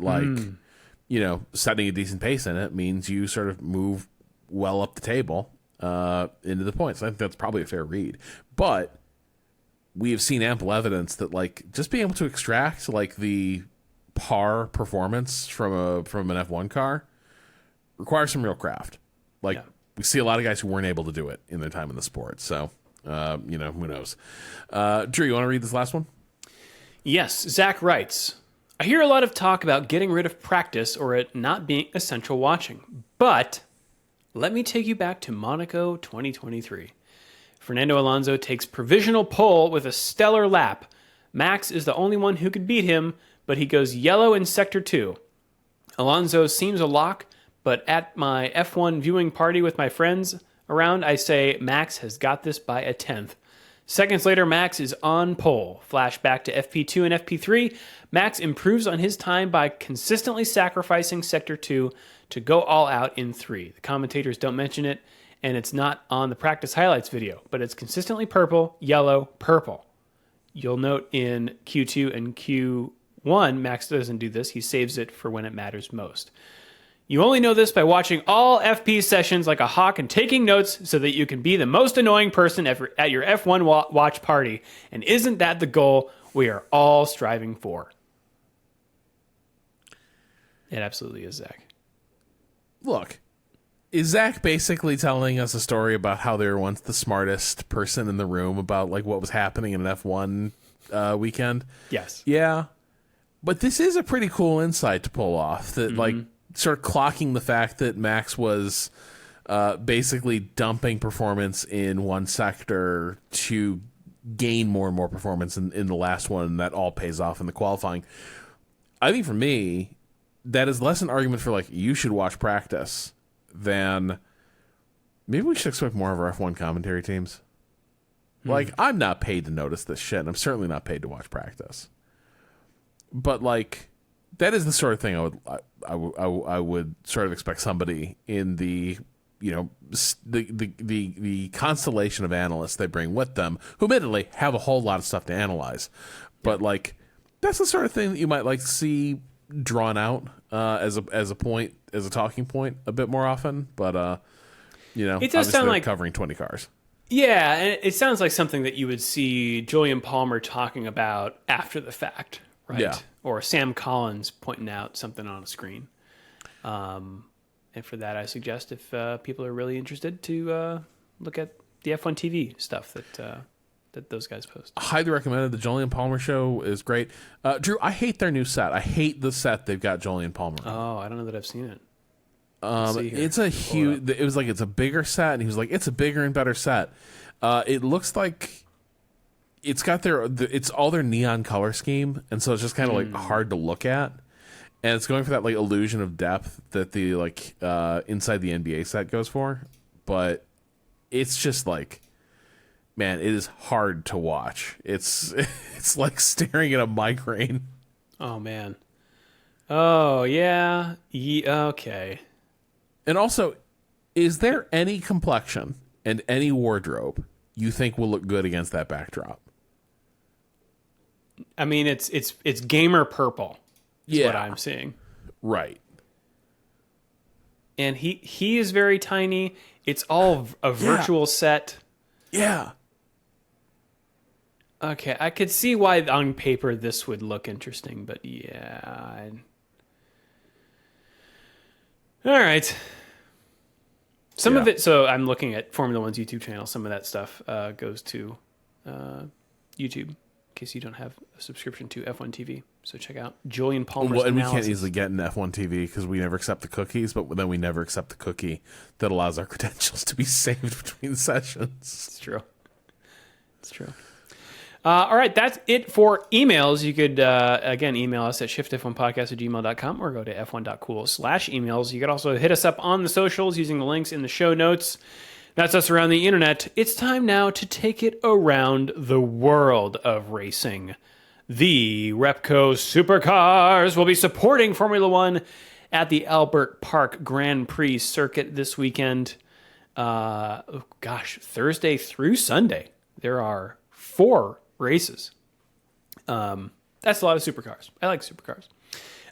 [SPEAKER 2] setting a decent pace in it means you sort of move well up the table into the points. I think that's probably a fair read, but we have seen ample evidence that like just being able to extract like the par performance from an F1 car requires some real craft. Like we see a lot of guys who weren't able to do it in their time in the sport. So, who knows? Drew, you want to read this last one?
[SPEAKER 1] Yes. Zach writes, I hear a lot of talk about getting rid of practice or it not being essential watching, but let me take you back to Monaco 2023. Fernando Alonso takes provisional pole with a stellar lap. Max is the only one who could beat him, but he goes yellow in Sector 2. Alonso seems a lock, but at my F1 viewing party with my friends around, I say Max has got this by a tenth. Seconds later, Max is on pole. Flashback to FP2 and FP3. Max improves on his time by consistently sacrificing Sector 2 to go all out in 3. The commentators don't mention it, and it's not on the practice highlights video, but it's consistently purple, yellow, purple. You'll note in Q2 and Q1, Max doesn't do this. He saves it for when it matters most. You only know this by watching all FP sessions like a hawk and taking notes so that you can be the most annoying person at your F1 watch party. And isn't that the goal we are all striving for? It absolutely is, Zach.
[SPEAKER 2] Look, is Zach basically telling us a story about how they were once the smartest person in the room about like what was happening in an F1 weekend?
[SPEAKER 1] Yes.
[SPEAKER 2] Yeah. But this is a pretty cool insight to pull off that like sort of clocking the fact that Max was basically dumping performance in one sector to gain more and more performance in the last one, and that all pays off in the qualifying. I think for me, that is less an argument for like you should watch practice than maybe we should expect more of our F1 commentary teams. Like, I'm not paid to notice this shit, and I'm certainly not paid to watch practice. But like, that is the sort of thing I would sort of expect somebody in the the constellation of analysts they bring with them, who admittedly have a whole lot of stuff to analyze, but like that's the sort of thing that you might like see drawn out as a talking point a bit more often. But it does sound like covering 20 cars.
[SPEAKER 1] Yeah, and it sounds like something that you would see Julian Palmer talking about after the fact, right?
[SPEAKER 2] Yeah.
[SPEAKER 1] Or Sam Collins pointing out something on a screen. And for that, I suggest if people are really interested to look at the F1 TV stuff that those guys post.
[SPEAKER 2] Highly recommended. The Julian Palmer show is great. Drew, I hate their new set. I hate the set they've got Julian Palmer on.
[SPEAKER 1] Oh, I don't know that I've seen it.
[SPEAKER 2] It's a huge. It was like it's a bigger set, and he was like, "It's a bigger and better set." It looks like it's got it's all their neon color scheme, and so it's just kind of like hard to look at, and it's going for that like illusion of depth that the like inside the NBA set goes for, but it's just like, man, it is hard to watch. It's like staring at a migraine.
[SPEAKER 1] Oh man. Oh yeah. Okay.
[SPEAKER 2] And also, is there any complexion and any wardrobe you think will look good against that backdrop?
[SPEAKER 1] I mean, it's gamer purple. Is what I'm seeing.
[SPEAKER 2] Right.
[SPEAKER 1] And he is very tiny. It's all a virtual set.
[SPEAKER 2] Yeah.
[SPEAKER 1] Okay, I could see why on paper this would look interesting, but yeah. All right. Some of it, so I'm looking at Formula One's YouTube channel. Some of that stuff goes to YouTube, in case you don't have a subscription to F1 TV. So check out Julian Palmer's
[SPEAKER 2] and we
[SPEAKER 1] analysis.
[SPEAKER 2] can't easily get in F1 TV because we never accept the cookies, but then we never accept the cookie that allows our credentials to be saved between sessions.
[SPEAKER 1] It's true. It's true. All right, that's it for emails. You could, again, email us at shiftf1podcast@gmail.com or go to f1.cool/emails. You could also hit us up on the socials using the links in the show notes. That's us around the internet. It's time now to take it around the world of racing. The Repco Supercars will be supporting Formula One at the Albert Park Grand Prix circuit this weekend. Thursday through Sunday, there are 4 races. That's a lot of supercars. I like supercars.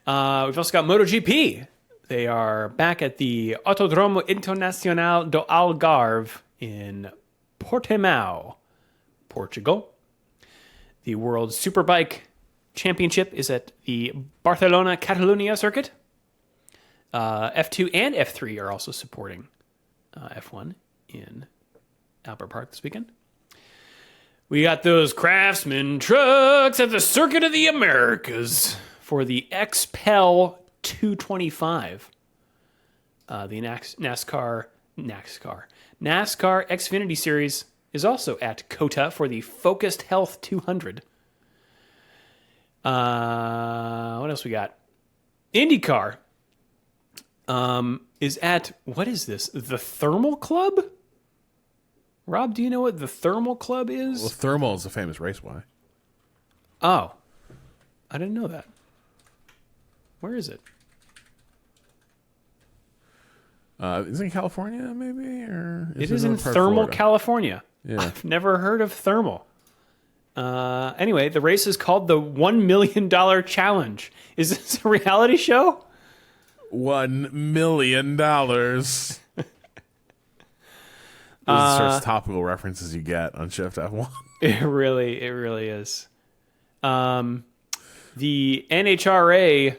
[SPEAKER 1] We've also got MotoGP. They are back at the Autodromo Internacional do Algarve in Portimao, Portugal. The World Superbike Championship is at the Barcelona Catalunya circuit. F2 and F3 are also supporting F1 in Albert Park this weekend. We got those Craftsman trucks at the Circuit of the Americas for the XPEL 225. The NASCAR Xfinity Series is also at COTA for the Focused Health 200. What else we got? IndyCar is at, what is this? The Thermal Club? Rob, do you know what the Thermal Club is?
[SPEAKER 2] Well, Thermal is a famous raceway.
[SPEAKER 1] Oh, I didn't know that. Where is it?
[SPEAKER 2] Is it in California, maybe? Or
[SPEAKER 1] it is in Thermal, California.
[SPEAKER 2] Yeah.
[SPEAKER 1] I've never heard of Thermal. Anyway, the race is called the $1 Million Challenge. Is this a reality show?
[SPEAKER 2] $1 million. This is the sort of topical references you get on Shift+F1.
[SPEAKER 1] It really is. The NHRA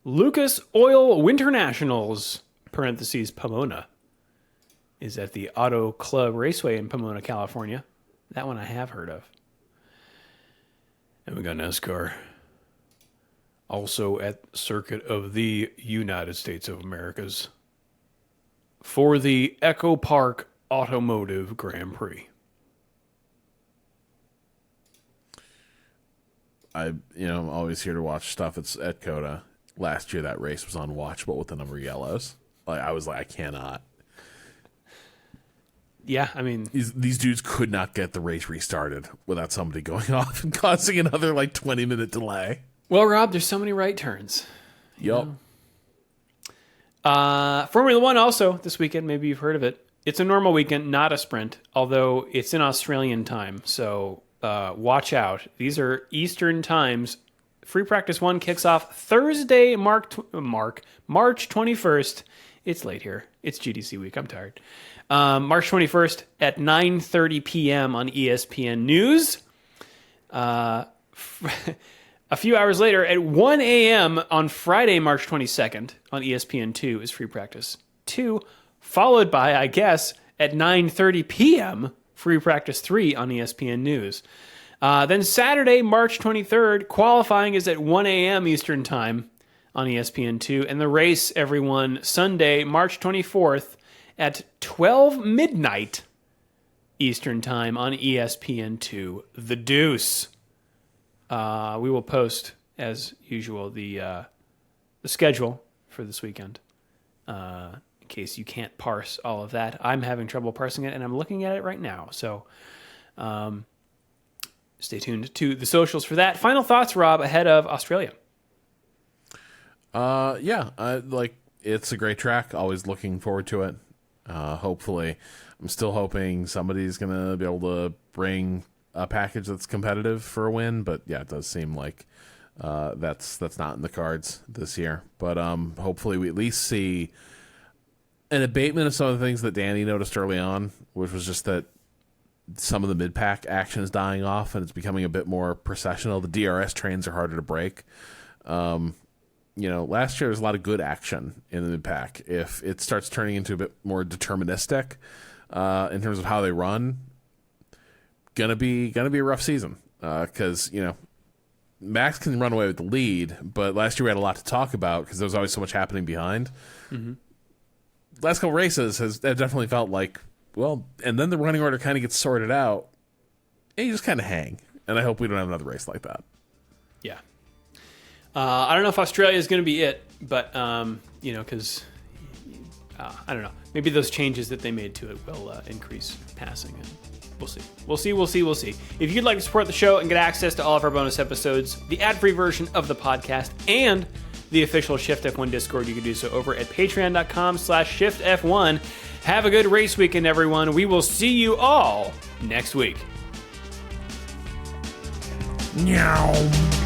[SPEAKER 1] Lucas Oil Winter Nationals (Pomona) is at the Auto Club Raceway in Pomona, California. That one I have heard of. And we got NASCAR also at Circuit of the United States of Americas for the Echo Park Automotive Grand Prix.
[SPEAKER 2] I'm always here to watch stuff. It's at COTA. Last year, that race was unwatchable with the number of yellows. I was like, I cannot.
[SPEAKER 1] Yeah, I mean,
[SPEAKER 2] these dudes could not get the race restarted without somebody going off and causing another 20-minute delay.
[SPEAKER 1] Well, Rob, there's so many right turns.
[SPEAKER 2] Yup.
[SPEAKER 1] Formula One also this weekend. Maybe you've heard of it. It's a normal weekend, not a sprint, although it's in Australian time. So watch out. These are Eastern times. Free Practice 1 kicks off Thursday, March 21st. It's late here. It's GDC week. I'm tired. March 21st at 9:30 p.m. on ESPN News. A few hours later at 1 a.m. on Friday, March 22nd on ESPN2 is Free Practice 2, followed by, I guess, at 9:30 p.m. Free Practice 3 on ESPN News. Then Saturday, March 23rd, qualifying is at 1 a.m. Eastern Time on ESPN2. And the race, everyone, Sunday, March 24th at 12 midnight Eastern Time on ESPN2. The Deuce. We will post, as usual, the schedule for this weekend. In case you can't parse all of that. I'm having trouble parsing it, and I'm looking at it right now. So stay tuned to the socials for that. Final thoughts, Rob, ahead of Australia.
[SPEAKER 2] It's a great track. Always looking forward to it. Hopefully, I'm still hoping somebody's going to be able to bring a package that's competitive for a win. But yeah, it does seem like that's not in the cards this year. But hopefully we at least see an abatement of some of the things that Danny noticed early on, which was just that some of the mid-pack action is dying off and it's becoming a bit more processional. The DRS trains are harder to break. Last year there was a lot of good action in the mid-pack. If it starts turning into a bit more deterministic in terms of how they run, gonna be a rough season because Max can run away with the lead, but last year we had a lot to talk about because there was always so much happening behind. Mm-hmm. Last couple races have definitely felt like, well, and then the running order kind of gets sorted out, and you just kind of hang. And I hope we don't have another race like that.
[SPEAKER 1] Yeah. I don't know if Australia is going to be it, but, because, I don't know. Maybe those changes that they made to it will increase passing. And we'll see. If you'd like to support the show and get access to all of our bonus episodes, the ad-free version of the podcast, and the official Shift F1 Discord, you can do so over at patreon.com/ShiftF1. Have a good race weekend, everyone. We will see you all next week.
[SPEAKER 2] Meow.